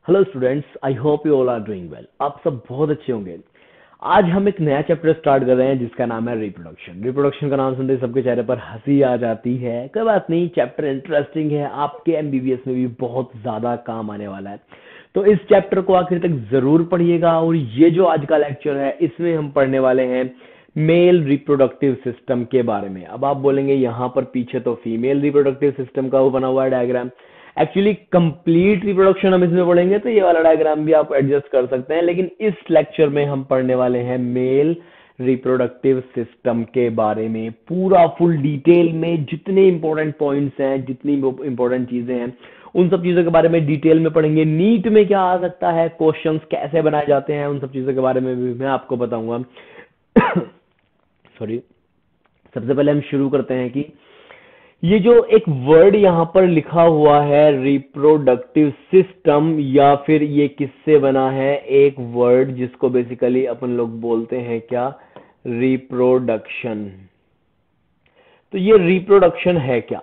Hello students, I hope you all are doing well. आप सब बहुत अच्छे होंगे। आज हम एक नया चैप्टर स्टार्ट कर रहे हैं जिसका नाम है रिप्रोडक्शन। रिप्रोडक्शन का नाम सुनते ही सबके चेहरे पर हंसी आ जाती है। कोई बात नहीं, चैप्टर इंटरेस्टिंग है, आपके एमबीबीएस में भी बहुत ज्यादा काम आने वाला है। तो इस चैप्टर को आखिर तक जरूर पढ़िएगा। और ये जो आज का लेक्चर है इसमें हम पढ़ने वाले हैं मेल रिप्रोडक्टिव सिस्टम के बारे में। अब आप बोलेंगे यहाँ पर पीछे तो फीमेल रिप्रोडक्टिव सिस्टम का वो बना हुआ है डायग्राम। एक्चुअली कंप्लीट रिप्रोडक्शन हम इसमें पढ़ेंगे तो ये वाला डायग्राम भी आप एडजस्ट कर सकते हैं, लेकिन इस लेक्चर में हम पढ़ने वाले हैं मेल रिप्रोडक्टिव सिस्टम के बारे में। पूरा फुल डिटेल में जितने इंपॉर्टेंट पॉइंट्स हैं, जितनी इंपॉर्टेंट चीजें हैं, उन सब चीजों के बारे में डिटेल में पढ़ेंगे। नीट में क्या आ सकता है, क्वेश्चंस कैसे बनाए जाते हैं, उन सब चीजों के बारे में भी मैं आपको बताऊंगा। सॉरी, सबसे पहले हम शुरू करते हैं कि ये जो एक वर्ड यहाँ पर लिखा हुआ है रिप्रोडक्टिव सिस्टम, या फिर ये किससे बना है, एक वर्ड जिसको बेसिकली अपन लोग बोलते हैं क्या, रिप्रोडक्शन। तो ये रिप्रोडक्शन है क्या,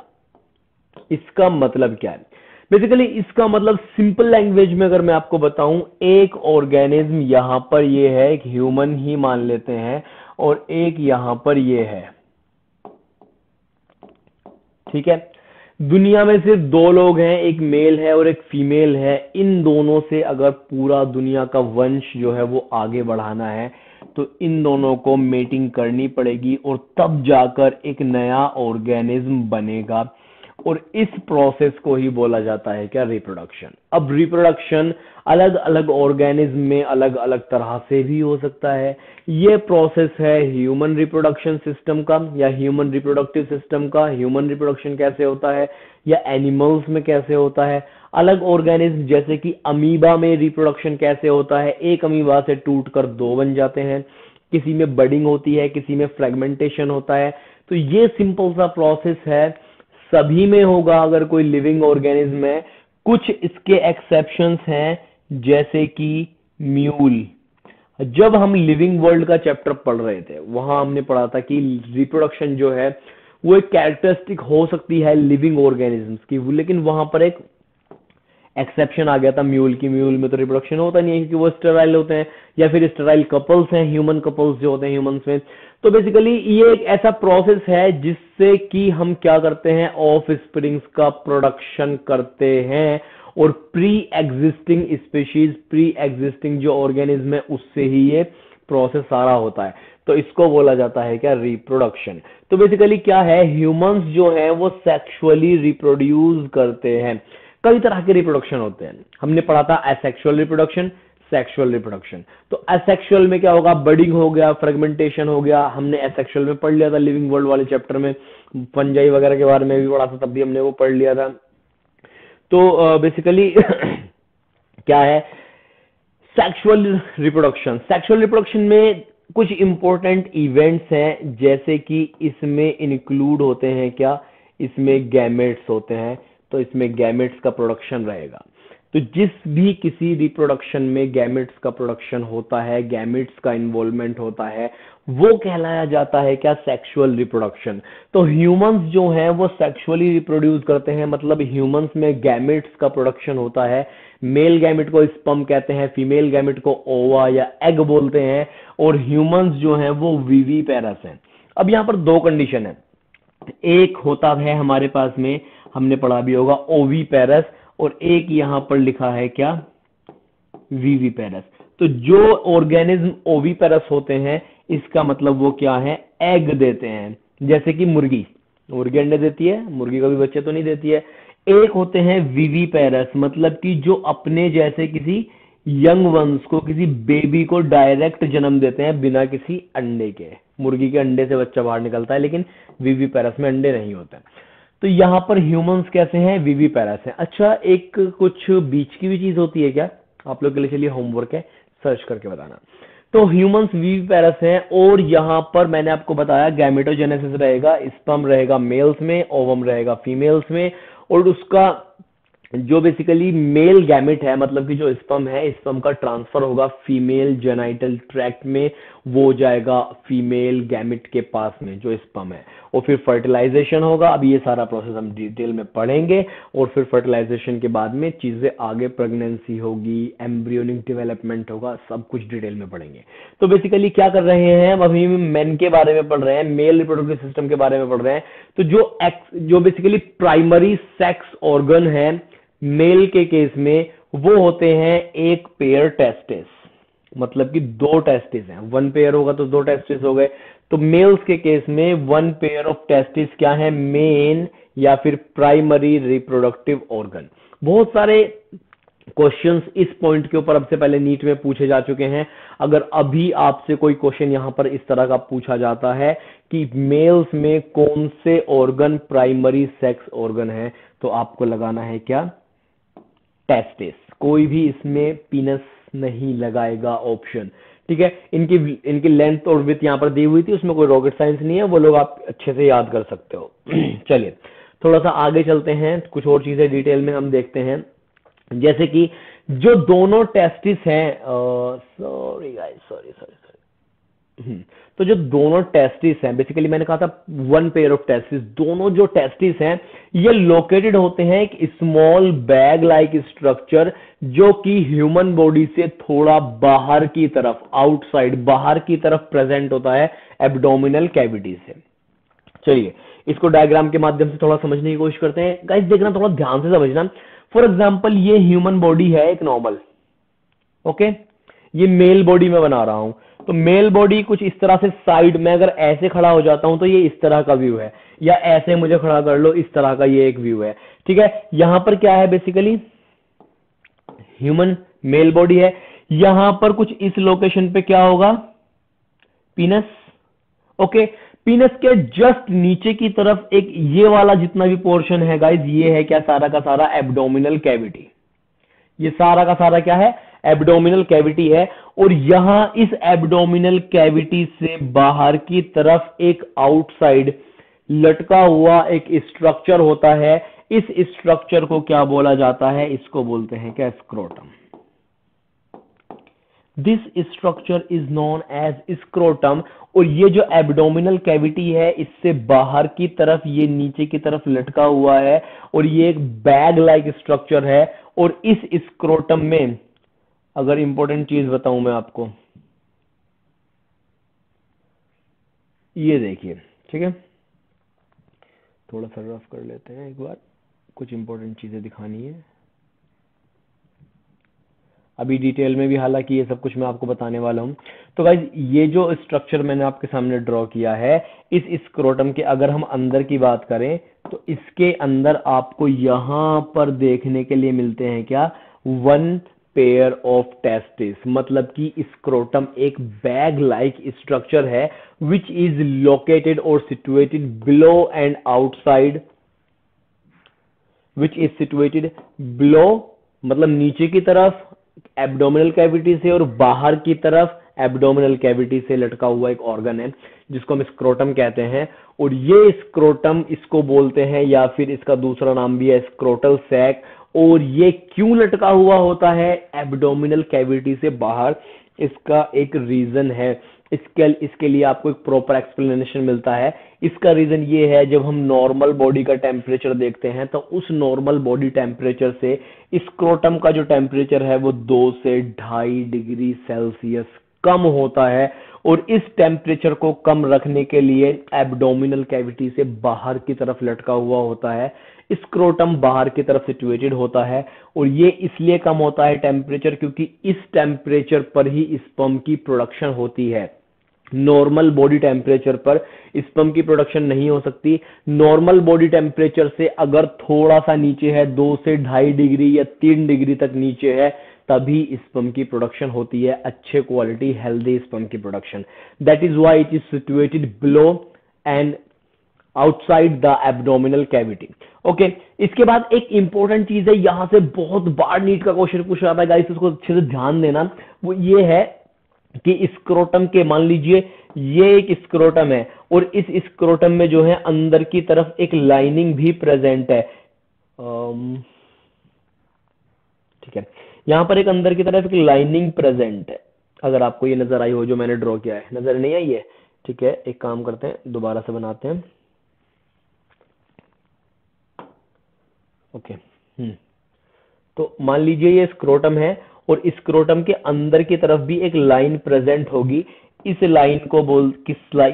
इसका मतलब क्या है? बेसिकली इसका मतलब सिंपल लैंग्वेज में अगर मैं आपको बताऊं, एक ऑर्गेनिज्म यहां पर ये है, एक ह्यूमन ही मान लेते हैं, और एक यहां पर ये है, ठीक है। दुनिया में सिर्फ दो लोग हैं, एक मेल है और एक फीमेल है। इन दोनों से अगर पूरा दुनिया का वंश जो है वो आगे बढ़ाना है तो इन दोनों को मेटिंग करनी पड़ेगी, और तब जाकर एक नया ऑर्गेनिज्म बनेगा। और इस प्रोसेस को ही बोला जाता है क्या, रिप्रोडक्शन। अब रिप्रोडक्शन अलग अलग ऑर्गेनिज्म में अलग अलग तरह से भी हो सकता है। ये प्रोसेस है ह्यूमन रिप्रोडक्शन सिस्टम का या ह्यूमन रिप्रोडक्टिव सिस्टम का। ह्यूमन रिप्रोडक्शन कैसे होता है या एनिमल्स में कैसे होता है। अलग ऑर्गेनिज्म जैसे कि अमीबा में रिप्रोडक्शन कैसे होता है, एक अमीबा से टूटकर दो बन जाते हैं। किसी में बडिंग होती है, किसी में फ्रेगमेंटेशन होता है। तो ये सिंपल सा प्रोसेस है, सभी में होगा अगर कोई लिविंग ऑर्गेनिज्म है। कुछ इसके एक्सेप्शंस हैं जैसे कि म्यूल। जब हम लिविंग वर्ल्ड का चैप्टर पढ़ रहे थे वहां हमने पढ़ा था कि रिप्रोडक्शन जो है वो एक कैरेक्टरिस्टिक हो सकती है लिविंग ऑर्गेनिजम्स की, लेकिन वहां पर एक एक्सेप्शन आ गया था म्यूल की। म्यूल में तो रिप्रोडक्शन होता नहीं है क्योंकि वो स्टेराइल होते हैं, या फिर स्टेराइल कपल्स हैं, ह्यूमन कपल्स जो होते हैं ह्यूमंस में। तो बेसिकली ये एक ऐसा प्रोसेस है जिससे कि हम क्या करते हैं, ऑफ स्प्रिंग्स का प्रोडक्शन करते हैं, और pre existing species, pre existing जो ऑर्गेनिज्म है उससे ही ये प्रोसेस सारा होता है। तो इसको बोला जाता है क्या, रिप्रोडक्शन। तो बेसिकली क्या है, ह्यूमंस जो है वो सेक्सुअली रिप्रोड्यूस करते हैं। कई तरह के रिप्रोडक्शन होते हैं, हमने पढ़ा था एसेक्सुअल रिप्रोडक्शन, सेक्सुअल रिप्रोडक्शन। तो एसेक्सुअल में क्या होगा, बडिंग हो गया, फ्रेगमेंटेशन हो गया। हमने एसेक्सुअल में पढ़ लिया था लिविंग वर्ल्ड वाले चैप्टर में, फंजाई वगैरह के बारे में भी पढ़ा था, तब भी हमने वो पढ़ लिया था। तो बेसिकली क्या है सेक्सुअल रिप्रोडक्शन। सेक्सुअल रिप्रोडक्शन में कुछ इंपॉर्टेंट इवेंट्स हैं, जैसे कि इसमें इंक्लूड होते हैं क्या, इसमें गैमेट्स होते हैं। तो इसमें गैमेट्स का प्रोडक्शन रहेगा। तो जिस भी किसी रिप्रोडक्शन में गैमेट्स का प्रोडक्शन होता है, गैमेट्स का इन्वॉल्वमेंट होता है, वो कहलाया जाता है क्या, सेक्सुअल रिप्रोडक्शन। तो ह्यूमंस जो हैं वो सेक्सुअली रिप्रोड्यूस करते हैं, मतलब ह्यूमंस में गैमेट्स का प्रोडक्शन होता है। मेल गैमेट को स्पर्म कहते हैं, फीमेल गैमेट को ओवा या एग बोलते हैं, और ह्यूमंस जो हैं वो विविपेरस हैं। अब यहाँ पर दो कंडीशन है, एक होता है हमारे पास में, हमने पढ़ा भी होगा, ओवीपेरस, और एक यहां पर लिखा है क्या, विविपेरस। तो जो ऑर्गेनिज्म ओवीपेरस होते हैं इसका मतलब वो क्या है, एग देते हैं। जैसे कि मुर्गी, मुर्गी अंडे देती है, मुर्गी कभी बच्चे तो नहीं देती है। एक होते हैं विविपेरस, मतलब कि जो अपने जैसे किसी यंग वंस को, किसी बेबी को डायरेक्ट जन्म देते हैं बिना किसी अंडे के। मुर्गी के अंडे से बच्चा बाहर निकलता है, लेकिन विविपेरस में अंडे नहीं होते। तो यहां पर ह्यूमंस कैसे हैं, विविपेरस हैं। अच्छा, एक कुछ बीच की भी चीज होती है क्या, आप लोग के लिए चलिए होमवर्क है, सर्च करके बताना। तो ह्यूमंस विविपेरस हैं, और यहां पर मैंने आपको बताया गैमेटोजेनेसिस रहेगा, स्पर्म रहेगा मेल्स में, ओवम रहेगा फीमेल्स में, और उसका जो बेसिकली मेल गैमेट है, मतलब कि जो स्पर्म है, स्पर्म का ट्रांसफर होगा फीमेल जेनाइटल ट्रैक्ट में, वो जाएगा फीमेल गैमेट के पास में जो स्पर्म है, और फिर फर्टिलाइजेशन होगा। अब ये सारा प्रोसेस हम डिटेल में पढ़ेंगे, और फिर फर्टिलाइजेशन के बाद में चीजें आगे, प्रेगनेंसी होगी, एम्ब्रियोनिक डेवलपमेंट होगा, सब कुछ डिटेल में पढ़ेंगे। तो बेसिकली क्या कर रहे हैं, अब अभी मेन के बारे में पढ़ रहे हैं, मेल रिप्रोडक्टिव सिस्टम के बारे में पढ़ रहे हैं। तो जो बेसिकली प्राइमरी सेक्स ऑर्गन है मेल के केस में, वो होते हैं एक पेयर टेस्टिस, मतलब कि दो टेस्टिस हैं, वन पेयर होगा तो दो टेस्टिस हो गए। तो मेल्स के केस में वन पेयर ऑफ टेस्टिस क्या है, मेन या फिर प्राइमरी रिप्रोडक्टिव ऑर्गन। बहुत सारे क्वेश्चंस इस पॉइंट के ऊपर अब से पहले नीट में पूछे जा चुके हैं। अगर अभी आपसे कोई क्वेश्चन यहां पर इस तरह का पूछा जाता है कि मेल्स में कौन से ऑर्गन प्राइमरी सेक्स ऑर्गन है, तो आपको लगाना है क्या, टेस्टिस। कोई भी इसमें पीनस नहीं लगाएगा ऑप्शन, ठीक है। इनकी लेंथ और विड्थ यहां पर दी हुई थी, उसमें कोई रॉकेट साइंस नहीं है, वो लोग आप अच्छे से याद कर सकते हो। चलिए थोड़ा सा आगे चलते हैं, कुछ और चीजें डिटेल में हम देखते हैं। जैसे कि जो दोनों टेस्टिस हैं, sorry guys, sorry sorry sorry, तो जो दोनों टेस्टिस हैं, बेसिकली मैंने कहा था वन पेयर ऑफ टेस्टिस, दोनों जो टेस्टिस हैं ये लोकेटेड होते हैं एक स्मॉल बैग लाइक स्ट्रक्चर, जो कि ह्यूमन बॉडी से थोड़ा बाहर की तरफ, आउटसाइड, बाहर की तरफ प्रेजेंट होता है एब्डोमिनल कैविटी से। चलिए इसको डायग्राम के माध्यम से थोड़ा समझने की कोशिश करते हैं। गाइस देखना, थोड़ा ध्यान से समझना। फॉर एग्जाम्पल ये ह्यूमन बॉडी है एक नॉर्मल, ओके, ये मेल बॉडी में बना रहा हूं। तो मेल बॉडी कुछ इस तरह से साइड में, अगर ऐसे खड़ा हो जाता हूं तो ये इस तरह का व्यू है, या ऐसे मुझे खड़ा कर लो, इस तरह का ये एक व्यू है, ठीक है। यहां पर क्या है, बेसिकली ह्यूमन मेल बॉडी है, यहां पर कुछ इस लोकेशन पे क्या होगा, पीनस, ओके। पीनस के जस्ट नीचे की तरफ एक ये वाला जितना भी पोर्शन है गाइस, ये है क्या, सारा का सारा एब्डोमिनल कैविटी। ये सारा का सारा क्या है, एब्डोमिनल कैविटी है। और यहां इस एब्डोमिनल कैविटी से बाहर की तरफ एक आउटसाइड लटका हुआ एक स्ट्रक्चर होता है। इस स्ट्रक्चर को क्या बोला जाता है, इसको बोलते हैं क्या, scrotum. This structure is known as scrotum. और ये जो एब्डोमिनल कैविटी है, इससे बाहर की तरफ ये नीचे की तरफ लटका हुआ है, और ये एक बैग लाइक स्ट्रक्चर है। और इस स्क्रोटम में अगर इंपॉर्टेंट चीज बताऊं मैं आपको, ये देखिए, ठीक है, थोड़ा सा रफ कर लेते हैं एक बार, कुछ इंपॉर्टेंट चीजें दिखानी है अभी डिटेल में भी, हालांकि ये सब कुछ मैं आपको बताने वाला हूं। तो गाइज ये जो स्ट्रक्चर मैंने आपके सामने ड्रॉ किया है, इस स्क्रोटम के अगर हम अंदर की बात करें, तो इसके अंदर आपको यहां पर देखने के लिए मिलते हैं क्या, वन पेयर ऑफ टेस्टिस। मतलब कि स्क्रोटम एक बैग लाइक स्ट्रक्चर है विच इज लोकेटेड और situated below and outside, which is situated below मतलब नीचे की तरफ एब्डोमिनल कैविटी से, और बाहर की तरफ एब्डोमिनल कैविटी से लटका हुआ एक ऑर्गन है जिसको हम स्क्रोटम कहते हैं। और ये स्क्रोटम इसको बोलते हैं, या फिर इसका दूसरा नाम भी है स्क्रोटल सैक। और ये क्यों लटका हुआ होता है एब्डोमिनल कैविटी से बाहर, इसका एक रीजन है। इसके लिए आपको एक प्रॉपर एक्सप्लेनेशन मिलता है। इसका रीजन ये है, जब हम नॉर्मल बॉडी का टेम्परेचर देखते हैं, तो उस नॉर्मल बॉडी टेम्परेचर से स्क्रोटम का जो टेम्परेचर है वो 2 से 2.5 डिग्री सेल्सियस कम होता है। और इस टेम्परेचर को कम रखने के लिए एब्डोमिनल कैविटी से बाहर की तरफ लटका हुआ होता है, स्क्रोटम बाहर की तरफ सिचुएटेड होता है। और ये इसलिए कम होता है टेम्परेचर, क्योंकि इस टेम्परेचर पर ही स्पर्म की प्रोडक्शन होती है। नॉर्मल बॉडी टेम्परेचर पर स्पर्म की प्रोडक्शन नहीं हो सकती। नॉर्मल बॉडी टेम्परेचर से अगर थोड़ा सा नीचे है, 2 से 2.5 डिग्री या 3 डिग्री तक नीचे है, तभी स्पर्म की प्रोडक्शन होती है, अच्छे क्वालिटी हेल्दी स्पर्म की production. That is why it is situated below and outside the abdominal cavity. Okay, इसके बाद एक इंपॉर्टेंट चीज है, यहां से बहुत बार नीट का क्वेश्चन पूछा जाता है गाइस, इसको अच्छे से ध्यान देना। वो ये है कि स्क्रोटम के, मान लीजिए ये एक स्क्रोटम है, और इस स्क्रोटम में जो है अंदर की तरफ एक लाइनिंग भी प्रेजेंट है। ठीक है, यहाँ पर एक अंदर की तरफ एक लाइनिंग प्रेजेंट है, अगर आपको ये नजर आई हो जो मैंने ड्रॉ किया है, नजर नहीं आई है? ठीक है, एक काम करते हैं, दोबारा से बनाते हैं। ओके, तो मान लीजिए ये स्क्रोटम है और स्क्रोटम के अंदर की तरफ भी एक लाइन प्रेजेंट होगी। इस लाइन को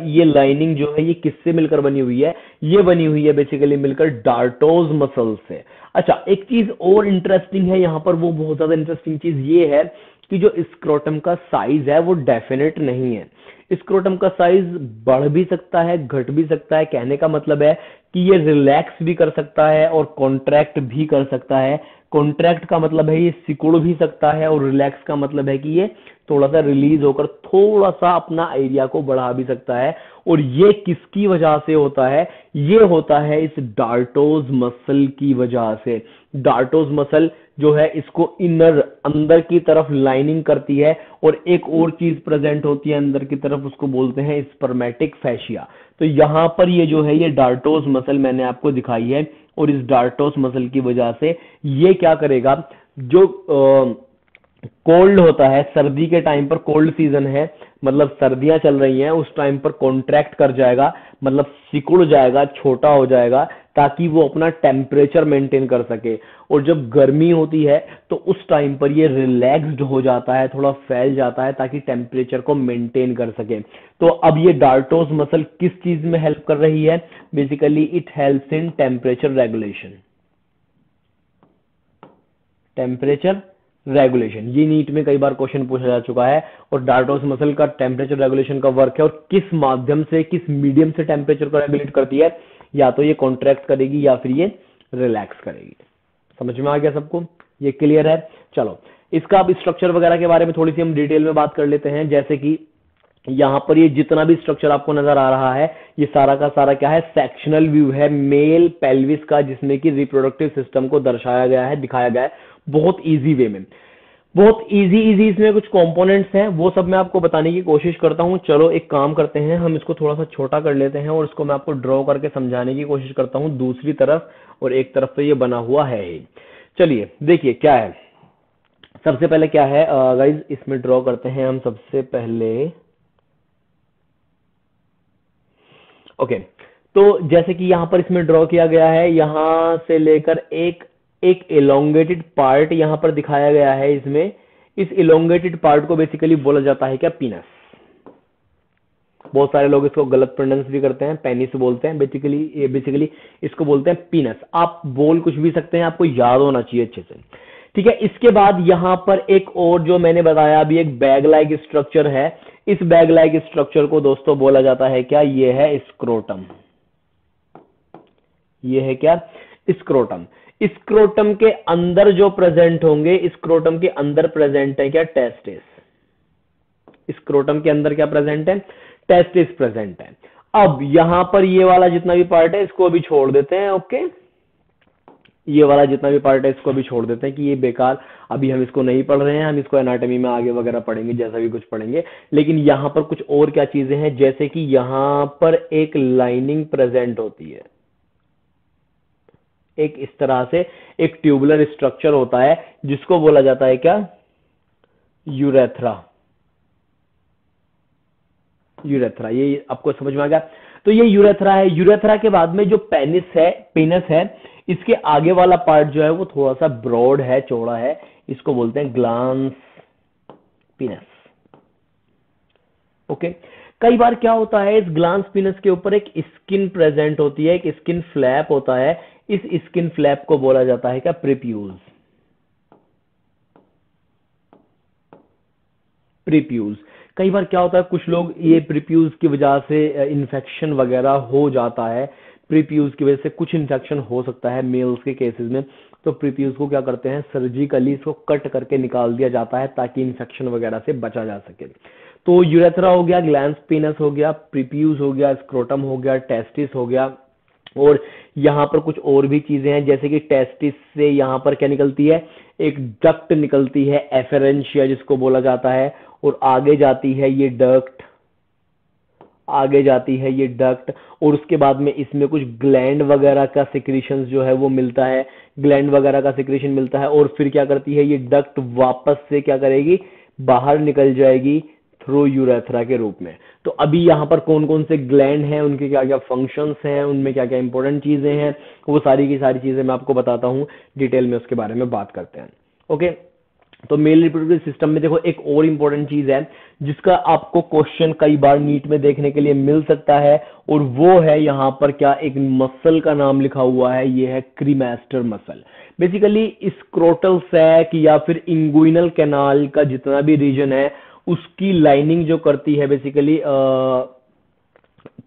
ये लाइनिंग जो है ये किससे मिलकर बनी हुई है? ये बनी हुई है बेसिकली मिलकर डार्टोज मसल से। अच्छा, एक चीज और इंटरेस्टिंग है यहाँ पर, वो बहुत ज्यादा इंटरेस्टिंग चीज ये है कि जो स्क्रोटम का साइज है वो डेफिनेट नहीं है। स्क्रोटम का साइज बढ़ भी सकता है, घट भी सकता है। कहने का मतलब है कि ये रिलैक्स भी कर सकता है और कॉन्ट्रैक्ट भी कर सकता है। कॉन्ट्रैक्ट का मतलब है ये सिकुड़ भी सकता है, और रिलैक्स का मतलब है कि ये थोड़ा सा रिलीज होकर थोड़ा सा अपना एरिया को बढ़ा भी सकता है। और ये किसकी वजह से होता है? ये होता है इस डार्टोज मसल की वजह से। डार्टोज मसल जो है इसको इनर अंदर की तरफ लाइनिंग करती है, और एक और चीज प्रेजेंट होती है अंदर की तरफ, उसको बोलते हैं स्पर्मेटिक फैशिया। तो यहां पर ये जो है ये डार्टोज मसल मैंने आपको दिखाई है, और इस डार्टोज मसल की वजह से ये क्या करेगा, जो कोल्ड होता है, सर्दी के टाइम पर, कोल्ड सीजन है मतलब सर्दियां चल रही हैं, उस टाइम पर कॉन्ट्रैक्ट कर जाएगा, मतलब सिकुड़ जाएगा, छोटा हो जाएगा, ताकि वो अपना टेम्परेचर मेंटेन कर सके। और जब गर्मी होती है तो उस टाइम पर ये रिलैक्स्ड हो जाता है, थोड़ा फैल जाता है, ताकि टेम्परेचर को मेंटेन कर सके। तो अब ये डार्टोज मसल किस चीज में हेल्प कर रही है? Basically it helps in temperature regulation. Temperature regulation, ये नीट में कई बार क्वेश्चन पूछा जा चुका है। और डार्टोज मसल का टेम्परेचर रेगुलेशन का वर्क है, और किस माध्यम से, किस मीडियम से टेम्परेचर को रेगुलेट करती है? या तो ये कॉन्ट्रैक्ट करेगी या फिर ये रिलैक्स करेगी। समझ में आ गया सबको? ये क्लियर है? चलो, इसका अब स्ट्रक्चर वगैरह के बारे में थोड़ी सी हम डिटेल में बात कर लेते हैं। जैसे कि यहां पर ये जितना भी स्ट्रक्चर आपको नजर आ रहा है, ये सारा का सारा क्या है? सेक्शनल व्यू है मेल पेल्विस का, जिसमें कि रिप्रोडक्टिव सिस्टम को दर्शाया गया है, दिखाया गया है बहुत इजी वे में। बहुत इजी इसमें कुछ कंपोनेंट्स हैं, वो सब मैं आपको बताने की कोशिश करता हूं। चलो एक काम करते हैं, हम इसको थोड़ा सा छोटा कर लेते हैं और इसको मैं आपको ड्रॉ करके समझाने की कोशिश करता हूं दूसरी तरफ, और एक तरफ तो ये बना हुआ है ही। चलिए देखिए क्या है। सबसे पहले क्या है गाइज, इसमें ड्रॉ करते हैं हम सबसे पहले। ओके, तो जैसे कि यहां पर इसमें ड्रॉ किया गया है, यहां से लेकर एक एलोंगेटेड पार्ट यहां पर दिखाया गया है इसमें। इस एलोंगेटेड पार्ट को बेसिकली बोला जाता है क्या? पीनस। बहुत सारे लोग इसको गलत प्रोनाउंस भी करते हैं, पेनिस बोलते हैं। बेसिकली इसको बोलते हैं पीनस। आप बोल कुछ भी सकते हैं, आपको याद होना चाहिए अच्छे से। ठीक है, इसके बाद यहां पर एक और जो मैंने बताया अभी, एक बैग लाइक स्ट्रक्चर है। इस बैग लाइक स्ट्रक्चर को दोस्तों बोला जाता है क्या? ये है स्क्रोटम। ये है क्या? स्क्रोटम। स्क्रोटम के अंदर जो प्रेजेंट होंगे, स्क्रोटम के अंदर प्रेजेंट है क्या? टेस्टिस। स्क्रोटम के अंदर क्या प्रेजेंट है? टेस्टिस प्रेजेंट है। अब यहां पर ये वाला जितना भी पार्ट है इसको अभी छोड़ देते हैं। ओके, ये वाला जितना भी पार्ट है इसको अभी छोड़ देते हैं कि ये बेकार, अभी हम इसको नहीं पढ़ रहे हैं, हम इसको एनाटॉमी में आगे वगैरह पढ़ेंगे, जैसा भी कुछ पढ़ेंगे। लेकिन यहां पर कुछ और क्या चीजें हैं, जैसे कि यहां पर एक लाइनिंग प्रेजेंट होती है, एक इस तरह से एक ट्यूबुलर स्ट्रक्चर होता है, जिसको बोला जाता है क्या? यूरेथ्रा। यूरेथ्रा, ये आपको समझ में आ गया? तो ये यूरेथ्रा है। यूरेथ्रा के बाद में जो पेनिस है, इसके आगे वाला पार्ट जो है वो थोड़ा सा ब्रॉड है, चौड़ा है, इसको बोलते हैं ग्लांस पीनस। ओके, कई बार क्या होता है, इस ग्लांस पीनस के ऊपर एक स्किन प्रेजेंट होती है, एक स्किन फ्लैप होता है। इस स्किन फ्लैप को बोला जाता है क्या? प्रीप्यूज। प्रीप्यूज। कई बार क्या होता है, कुछ लोग ये प्रीप्यूज की वजह से इन्फेक्शन वगैरह हो जाता है, प्रीप्यूज की वजह से कुछ इन्फेक्शन हो सकता है मेल्स के केसेस में। तो प्रीप्यूज को क्या करते हैं, सर्जिकली इसको कट करके निकाल दिया जाता है, ताकि इन्फेक्शन वगैरह से बचा जा सके। तो यूरेथ्रा हो गया, ग्लैंस पीनस हो गया, प्रीप्यूज हो गया, स्क्रोटम हो गया, टेस्टिस हो गया। और यहां पर कुछ और भी चीजें हैं, जैसे कि टेस्टिस से यहां पर क्या निकलती है? एक डक्ट निकलती है, एफेरेंशिया जिसको बोला जाता है, और आगे जाती है ये डक्ट, आगे जाती है ये डक्ट, और उसके बाद में इसमें कुछ ग्लैंड वगैरह का सिक्रीशंस जो है वो मिलता है, ग्लैंड वगैरह का सिक्रीशन मिलता है, और फिर क्या करती है ये डक्ट वापस से क्या करेगी, बाहर निकल जाएगी थ्रू यूरेथ्रा के रूप में। तो अभी यहाँ पर कौन कौन से ग्लैंड हैं, उनके क्या क्या फंक्शंस हैं, उनमें क्या क्या इंपॉर्टेंट चीजें हैं, वो सारी की सारी चीजें मैं आपको बताता हूँ, डिटेल में उसके बारे में बात करते हैं। ओके, तो मेल रिप्रोडक्टिव सिस्टम में देखो एक और इंपॉर्टेंट चीज है जिसका आपको क्वेश्चन कई बार नीट में देखने के लिए मिल सकता है, और वो है यहाँ पर क्या, एक मसल का नाम लिखा हुआ है, ये है क्रीमास्टर मसल। बेसिकली स्क्रोटल सैक या फिर इंगुइनल कैनाल का जितना भी रीजन है उसकी लाइनिंग जो करती है बेसिकली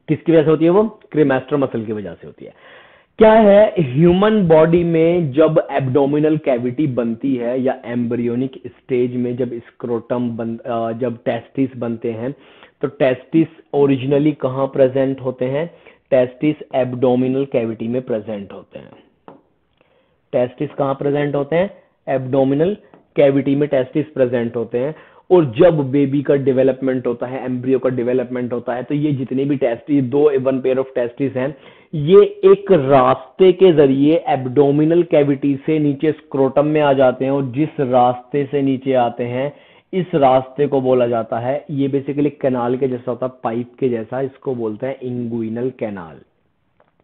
किसकी वजह से होती है, वो क्रीमास्टर मसल की वजह से होती है। क्या है, ह्यूमन बॉडी में जब एब्डोमिनल कैविटी बनती है या एम्ब्रियोनिक स्टेज में जब जब टेस्टिस बनते हैं, तो टेस्टिस ओरिजिनली कहाँ प्रेजेंट होते हैं, टेस्टिस एब्डोमिनल कैविटी में प्रेजेंट होते हैं। टेस्टिस कहाँ प्रेजेंट होते हैं, एब्डोमिनल कैविटी में टेस्टिस प्रेजेंट होते हैं। और जब बेबी का डेवलपमेंट होता है, एम्ब्रियो का डेवलपमेंट होता है, तो ये जितने भी टेस्टिस, दो वन पेयर ऑफ टेस्टिस हैं, ये एक रास्ते के जरिए एब्डोमिनल कैविटी से नीचे स्क्रोटम में आ जाते हैं, और जिस रास्ते से नीचे आते हैं इस रास्ते को बोला जाता है, ये बेसिकली कैनाल के जैसा होता है, पाइप के जैसा, इसको बोलते हैं इंगुइनल कैनाल।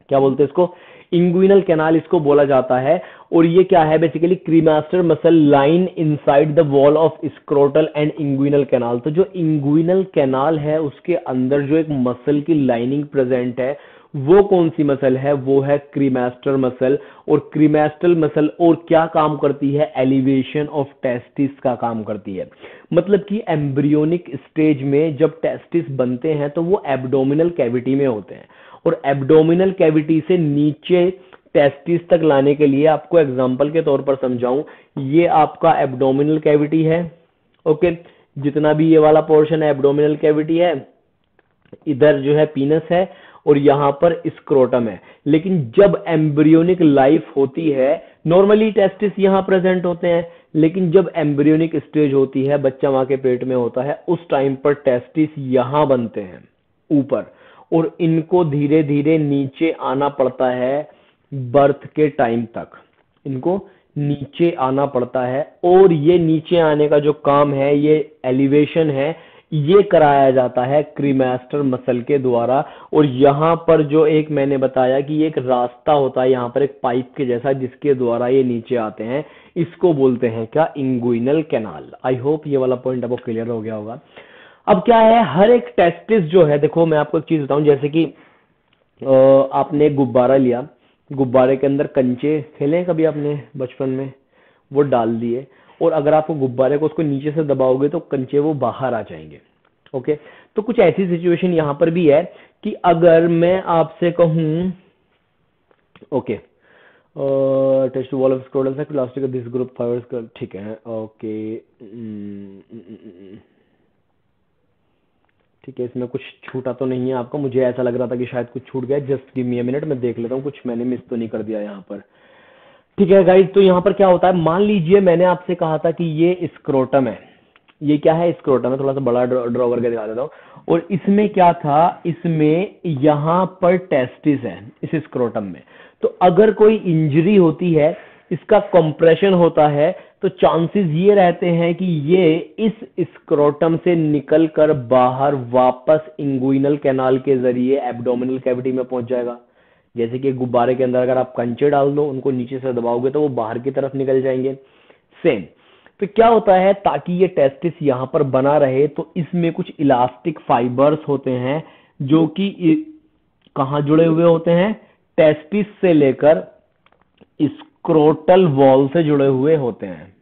क्या बोलते हैं इसको, इंगुइनल कैनाल इसको बोला जाता है। और ये क्या है, basically cremaster muscle line inside the wall of scrotal and inguinal canal. तो जो इंगुइनल कैनाल है उसके अंदर जो एक मसल की लाइनिंग प्रेजेंट है, वो कौन सी मसल है, वो है क्रीमास्टर मसल। और क्रीमास्टर मसल और क्या काम करती है, एलिवेशन ऑफ टेस्टिस का काम करती है। मतलब कि एम्ब्रियोनिक स्टेज में जब टेस्टिस बनते हैं तो वो एब्डोमिनल कैविटी में होते हैं, और एब्डोमिनल कैविटी से नीचे टेस्टिस तक लाने के लिए, आपको एग्जांपल के तौर पर समझाऊं, ये आपका एब्डोमिनल कैविटी है। ओके, जितना भी ये वाला पोर्शन है एब्डोमिनल कैविटी है, इधर जो है पीनस है, और यहां पर स्क्रोटम है। लेकिन जब एम्ब्रियोनिक लाइफ होती है, नॉर्मली टेस्टिस यहां प्रेजेंट होते हैं, लेकिन जब एम्ब्रियोनिक स्टेज होती है, बच्चा मां के पेट में होता है, उस टाइम पर टेस्टिस यहां बनते हैं ऊपर, और इनको धीरे धीरे नीचे आना पड़ता है बर्थ के टाइम तक, इनको नीचे आना पड़ता है। और ये नीचे आने का जो काम है, ये एलिवेशन है, ये कराया जाता है क्रीमास्टर मसल के द्वारा। और यहां पर जो एक मैंने बताया कि एक रास्ता होता है यहां पर एक पाइप के जैसा, जिसके द्वारा ये नीचे आते हैं, इसको बोलते हैं क्या, इंगुइनल कैनाल। आई होप ये वाला पॉइंट आपको क्लियर हो गया होगा। अब क्या है, हर एक टेस्टिस जो है, देखो मैं आपको एक चीज बताऊं, जैसे कि आपने एक गुब्बारा लिया, गुब्बारे के अंदर कंचे खेले कभी आपने बचपन में, वो डाल दिए, और अगर आपको गुब्बारे को उसको नीचे से दबाओगे तो कंचे वो बाहर आ जाएंगे। ओके, तो कुछ ऐसी सिचुएशन यहां पर भी है कि अगर मैं आपसे कहूं, okay, test wall of scrotal plastic this group fibres, ठीक है, ओके, ठीक है, इसमें कुछ छूटा तो नहीं है आपको, मुझे ऐसा लग रहा था कि शायद कुछ छूट गया, just give me a minute, मैं देख लेता हूँ कुछ मैंने मिस तो नहीं कर दिया यहाँ पर। ठीक है गाइस, तो यहाँ पर क्या होता है, मान लीजिए मैंने आपसे कहा था कि ये स्क्रोटम है, ये क्या है, स्क्रोटम है, थोड़ा सा बड़ा ड्रॉ करके दिखा देता हूँ। और इसमें क्या था, इसमें यहाँ पर टेस्टिस है इस स्क्रोटम में। तो अगर कोई इंजरी होती है, इसका कंप्रेशन होता है, तो चांसेस ये रहते हैं कि ये इस स्क्रोटम से निकलकर बाहर वापस इंगुइनल कैनाल के जरिए एब्डोमिनल कैविटी में पहुंच जाएगा। जैसे कि गुब्बारे के अंदर अगर आप कंचे डाल दो, उनको नीचे से दबाओगे तो वो बाहर की तरफ निकल जाएंगे, सेम। तो क्या होता है, ताकि ये टेस्टिस यहां पर बना रहे, तो इसमें कुछ इलास्टिक फाइबर्स होते हैं जो कि कहां जुड़े हुए होते हैं, टेस्टिस से लेकर स्क्रोटल वॉल से जुड़े हुए होते हैं,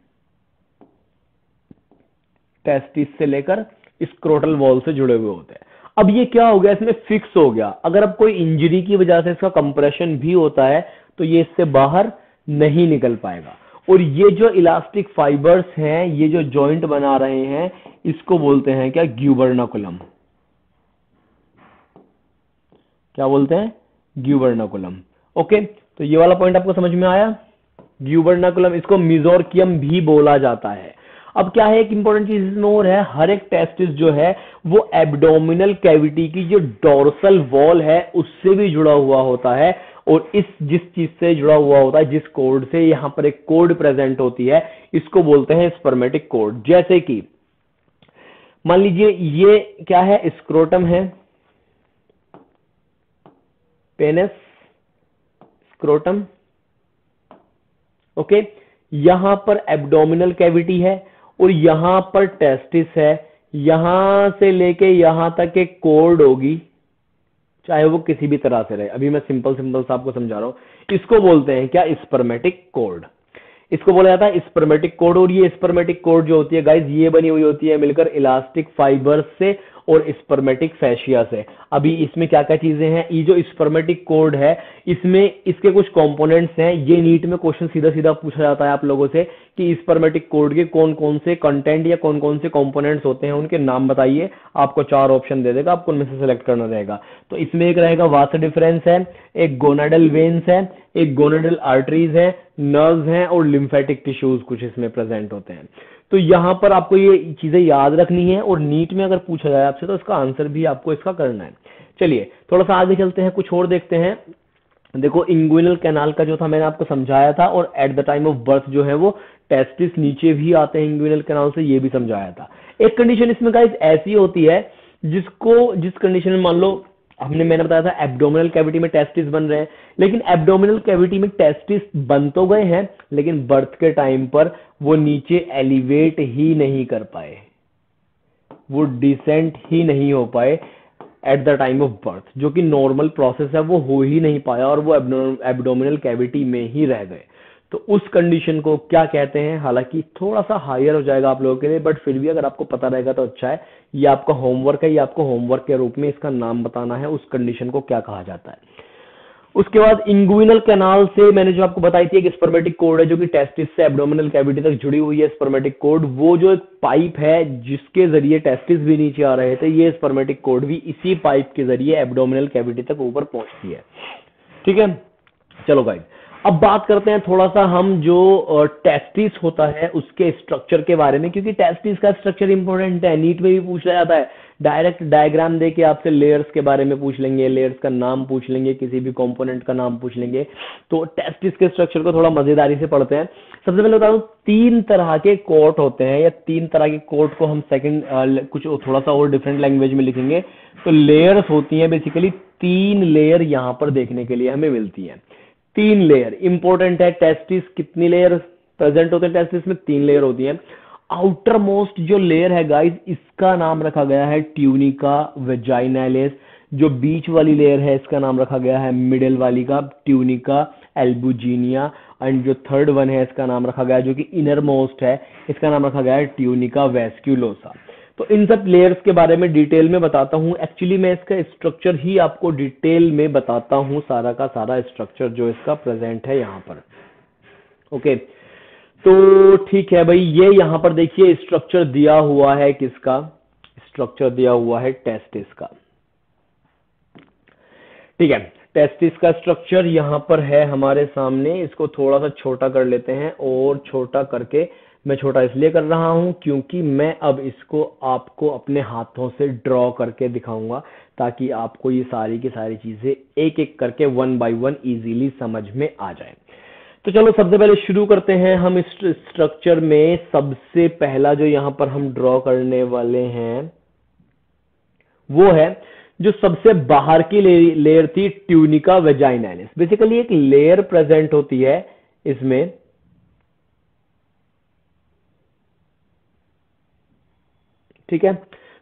टेस्टिस से लेकर स्क्रोटल वॉल से जुड़े हुए होते हैं। अब ये क्या हो गया, इसमें फिक्स हो गया। अगर अब कोई इंजरी की वजह से इसका कंप्रेशन भी होता है तो ये इससे बाहर नहीं निकल पाएगा। और ये जो इलास्टिक फाइबर्स हैं, ये जो जॉइंट बना रहे हैं, इसको बोलते हैं क्या, ग्यूबरनाकुलम। क्या बोलते हैं, ग्यूबरनाकुलम। ओके, तो ये वाला पॉइंट आपको समझ में आया, ग्यूबरनाकुलम, इसको मिजोरकियम भी बोला जाता है। अब क्या है, एक इंपॉर्टेंट चीज इसमें और है, हर एक टेस्टिस जो है वो एब्डोमिनल कैविटी की जो डोर्सल वॉल है उससे भी जुड़ा हुआ होता है, और इस जिस चीज से जुड़ा हुआ होता है, जिस कोड से यहां पर एक कोड प्रेजेंट होती है, इसको बोलते हैं स्पर्मेटिक कोड। जैसे कि मान लीजिए ये क्या है, स्क्रोटम है, पेनिस, स्क्रोटम, ओके। यहां पर एब्डोमिनल कैविटी है और यहां पर टेस्टिस है, यहां से लेके यहां तक एक कोर्ड होगी, चाहे वो किसी भी तरह से रहे। अभी मैं सिंपल सिंपल सा आपको समझा रहा हूं। इसको बोलते हैं क्या, स्पर्मेटिक कोर्ड। इसको बोला जाता है स्पर्मेटिक कोर्ड। और ये स्पर्मेटिक कोर्ड जो होती है गाइज, ये बनी हुई होती है मिलकर इलास्टिक फाइबर से और स्पर्मेटिक फैशिया से। अभी इसमें क्या क्या चीजें हैं, ये जो स्पर्मेटिक कोर्ड है इसमें इसके कुछ कंपोनेंट्स हैं। ये नीट में क्वेश्चन सीधा सीधा पूछा जाता है आप लोगों से कि स्पर्मेटिक कोर्ड के कौन कौन से कंटेंट या कौन कौन से कंपोनेंट्स होते हैं, उनके नाम बताइए। आपको 4 ऑप्शन दे देगा, आपको उनमें से सेलेक्ट करना रहेगा। तो इसमें एक रहेगा वास डिफरेंस है, एक गोनाडल वेन्स है, एक गोनाडल आर्टरीज है, नर्व्स हैं और लिम्फेटिक टिश्यूज कुछ इसमें प्रेजेंट होते हैं। तो यहां पर आपको ये चीजें याद रखनी है और नीट में अगर पूछा जाए आपसे तो इसका आंसर भी आपको इसका करना है। चलिए थोड़ा सा आगे चलते हैं, कुछ और देखते हैं। देखो इंग्विनल कैनाल का जो था मैंने आपको समझाया था, और at the time of birth जो है वो टेस्टिस नीचे भी आते हैं इंग्विनल कैनाल से, ये भी समझाया था। एक कंडीशन इसमें गाइस ऐसी होती है जिस कंडीशन में मान लो मैंने बताया था एब्डोमिनल कैविटी में टेस्टिस बन रहे हैं, लेकिन एब्डोमिनल कैविटी में टेस्टिस बन तो गए हैं लेकिन बर्थ के टाइम पर वो नीचे एलिवेट ही नहीं कर पाए, वो डिसेंट ही नहीं हो पाए at the time of birth, जो कि नॉर्मल प्रोसेस है वो हो ही नहीं पाया और वो एब्डोमिनल कैविटी में ही रह गए। तो उस कंडीशन को क्या कहते हैं, हालांकि थोड़ा सा हायर हो जाएगा आप लोगों के लिए, बट फिर भी अगर आपको पता रहेगा तो अच्छा है। ये आपका होमवर्क है, ये आपको होमवर्क के रूप में इसका नाम बताना है, उस कंडीशन को क्या कहा जाता है। उसके बाद इंग्विनल कैनाल से मैंने जो आपको बताई थी एक स्पर्मेटिक कोर्ड है जो कि टेस्टिस से एब्डोमिनल कैविटी तक जुड़ी हुई है। स्पर्मेटिक कोर्ड वो जो एक पाइप है जिसके जरिए टेस्टिस भी नीचे आ रहे थे, ये स्पर्मेटिक कोर्ड भी इसी पाइप के जरिए एब्डोमिनल कैविटी तक ऊपर पहुंचती है। ठीक है, चलो गाइस अब बात करते हैं थोड़ा सा हम जो टेस्टिस होता है उसके स्ट्रक्चर के बारे में, क्योंकि टेस्टिस का स्ट्रक्चर इंपॉर्टेंट है, नीट में भी पूछा जाता है। डायरेक्ट डायग्राम देके आपसे लेयर्स के बारे में पूछ लेंगे, लेयर्स का नाम पूछ लेंगे, किसी भी कंपोनेंट का नाम पूछ लेंगे। तो टेस्टिस के स्ट्रक्चर को थोड़ा मजेदारी से पढ़ते हैं। सबसे पहले बता दूं 3 तरह के कोट होते हैं, या 3 तरह के कोट को हम सेकंड कुछ थोड़ा सा और डिफरेंट लैंग्वेज में लिखेंगे। तो लेयर्स होती हैं बेसिकली 3 लेयर यहां पर देखने के लिए हमें मिलती है। 3 लेयर इंपॉर्टेंट है। टेस्टिस कितनी लेयर प्रेजेंट होते हैं, टेस्टिस में 3 लेयर होती है। आउटर मोस्ट जो लेयर है गाइस इसका नाम रखा गया है ट्यूनिका वेजाइनालिस। जो बीच वाली लेयर है इसका नाम रखा गया है मिडिल वाली का ट्यूनिका एल्बुजिनिया। एंड जो थर्ड वन है इसका नाम रखा गया है जो कि इनर मोस्ट है, इसका नाम रखा गया है ट्यूनिका वेस्क्यूलोसा। तो इन सब लेयर्स के बारे में डिटेल में बताता हूं। एक्चुअली मैं इसका स्ट्रक्चर ही आपको डिटेल में बताता हूं, सारा का सारा स्ट्रक्चर जो इसका प्रेजेंट है यहां पर। ओके तो ठीक है भाई, ये यहां पर देखिए स्ट्रक्चर दिया हुआ है, किसका स्ट्रक्चर दिया हुआ है, टेस्टिस का। ठीक है, टेस्टिस का स्ट्रक्चर यहां पर है हमारे सामने। इसको थोड़ा सा छोटा कर लेते हैं, और छोटा करके मैं छोटा इसलिए कर रहा हूं क्योंकि मैं अब इसको आपको अपने हाथों से ड्रॉ करके दिखाऊंगा, ताकि आपको ये सारी की सारी चीजें एक एक करके 1 बाय 1 इजीली समझ में आ जाए। तो चलो सबसे पहले शुरू करते हैं हम इस स्ट्रक्चर में। सबसे पहला जो यहां पर हम ड्रॉ करने वाले हैं वो है जो सबसे बाहर की लेयर थी ट्यूनिका वेजाइनालिस। बेसिकली एक लेयर प्रेजेंट होती है इसमें, ठीक है।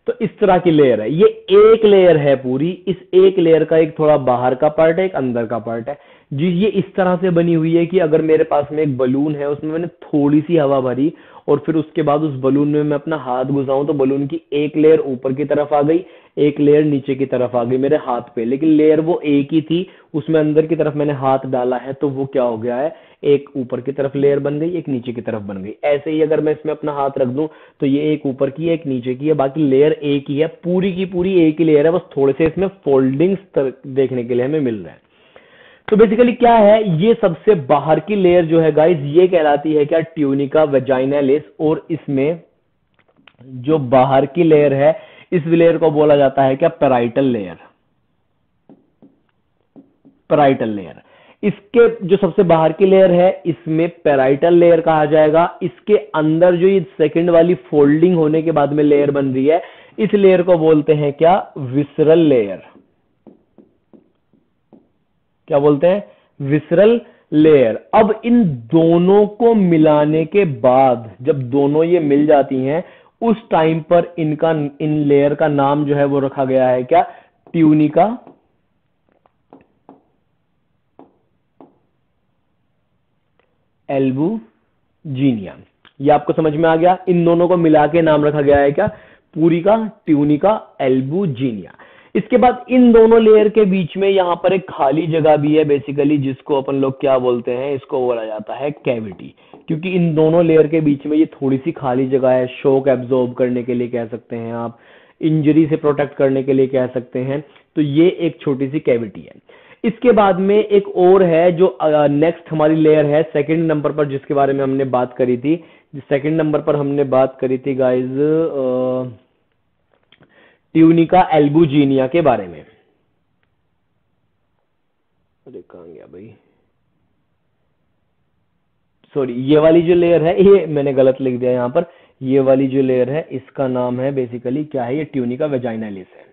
तो इस तरह की लेयर है, ये एक लेयर है पूरी। इस एक लेयर का एक थोड़ा बाहर का पार्ट है, एक अंदर का पार्ट है जी। ये इस तरह से बनी हुई है कि अगर मेरे पास में एक बलून है, उसमें मैंने थोड़ी सी हवा भरी और फिर उसके बाद उस बलून में मैं अपना हाथ घुसाऊं तो बलून की एक लेयर ऊपर की तरफ आ गई, एक लेयर नीचे की तरफ आ गई मेरे हाथ पे, लेकिन लेयर वो एक ही थी। उसमें अंदर की तरफ मैंने हाथ डाला है तो वो क्या हो गया है, एक ऊपर की तरफ लेयर बन गई, एक नीचे की तरफ बन गई। ऐसे ही अगर मैं इसमें अपना हाथ रख दूं तो ये एक ऊपर की है, एक नीचे की है, बाकी लेयर एक ही है, पूरी की पूरी एक ही लेयर है, बस थोड़े से इसमें फोल्डिंग्स देखने के लिए हमें मिल रहा है। तो बेसिकली क्या है, ये सबसे बाहर की लेयर जो है गाइस, ये कहलाती है क्या, ट्यूनिका वेजाइनालिस। और इसमें जो बाहर की लेयर है, इस लेयर को बोला जाता है क्या, पेराइटल लेयर। पेराइटल लेयर, इसके जो सबसे बाहर की लेयर है, इसमें पेराइटल लेयर कहा जाएगा। इसके अंदर जो ये सेकंड वाली फोल्डिंग होने के बाद में लेयर बन रही है, इस लेयर को बोलते हैं क्या, विसरल लेयर। क्या बोलते हैं, विसरल लेयर। अब इन दोनों को मिलाने के बाद जब दोनों ये मिल जाती हैं, उस टाइम पर इनका, इन लेयर का नाम जो है वो रखा गया है क्या, ट्यूनिका एल्बुजिनिया। ये आपको समझ में आ गया, इन दोनों को मिला के नाम रखा गया है क्या, पूरी का ट्यूनिका एल्बुजिनिया। इसके बाद इन दोनों लेयर के बीच में यहां पर एक खाली जगह भी है बेसिकली, जिसको अपन लोग क्या बोलते हैं, इसको बोला जाता है कैविटी। क्योंकि इन दोनों लेयर के बीच में ये थोड़ी सी खाली जगह है, शॉक एब्जॉर्ब करने के लिए कह सकते हैं आप, इंजरी से प्रोटेक्ट करने के लिए कह सकते हैं। तो ये एक छोटी सी कैविटी है। इसके बाद में एक और है जो नेक्स्ट हमारी लेयर है सेकंड नंबर पर, जिसके बारे में हमने बात करी थी। सेकंड नंबर पर हमने बात करी थी गाइज ट्यूनिका एल्बुजिनिया के बारे में। अरे कहाँ गया भाई, सॉरी, ये वाली जो लेयर है, ये मैंने गलत लिख दिया यहाँ पर। ये वाली जो लेयर है, इसका नाम है बेसिकली क्या है, ये ट्यूनिका वेजाइनालिस है।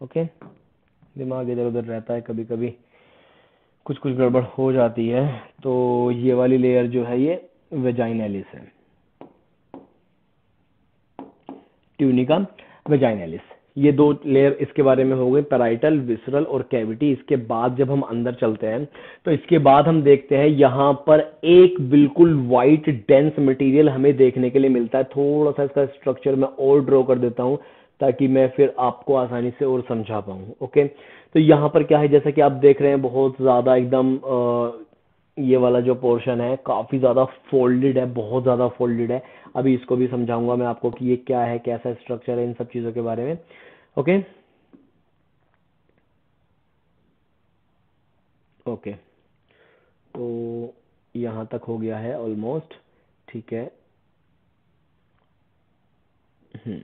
ओके, दिमाग इधर उधर रहता है कभी कभी, कुछ कुछ गड़बड़ हो जाती है। तो ये वाली लेयर जो है, ये वेजाइनालिस है, ट्यूनिका वेजाइनालिस। ये दो लेयर इसके बारे में हो गए, पेराइटल, विसरल और कैविटी। इसके बाद जब हम अंदर चलते हैं, तो इसके बाद हम देखते हैं यहां पर एक बिल्कुल वाइट डेंस मटेरियल हमें देखने के लिए मिलता है। थोड़ा सा इसका स्ट्रक्चर मैं और ड्रॉ कर देता हूं, ताकि मैं फिर आपको आसानी से और समझा पाऊं। ओके, तो यहाँ पर क्या है, जैसा कि आप देख रहे हैं, बहुत ज्यादा एकदम ये वाला जो पोर्शन है काफी ज्यादा फोल्डेड है, बहुत ज्यादा फोल्डेड है। अभी इसको भी समझाऊंगा मैं आपको कि ये क्या है, कैसा स्ट्रक्चर है, इन सब चीजों के बारे में। ओके ओके, तो यहां तक हो गया है ऑलमोस्ट, ठीक है। हम्म,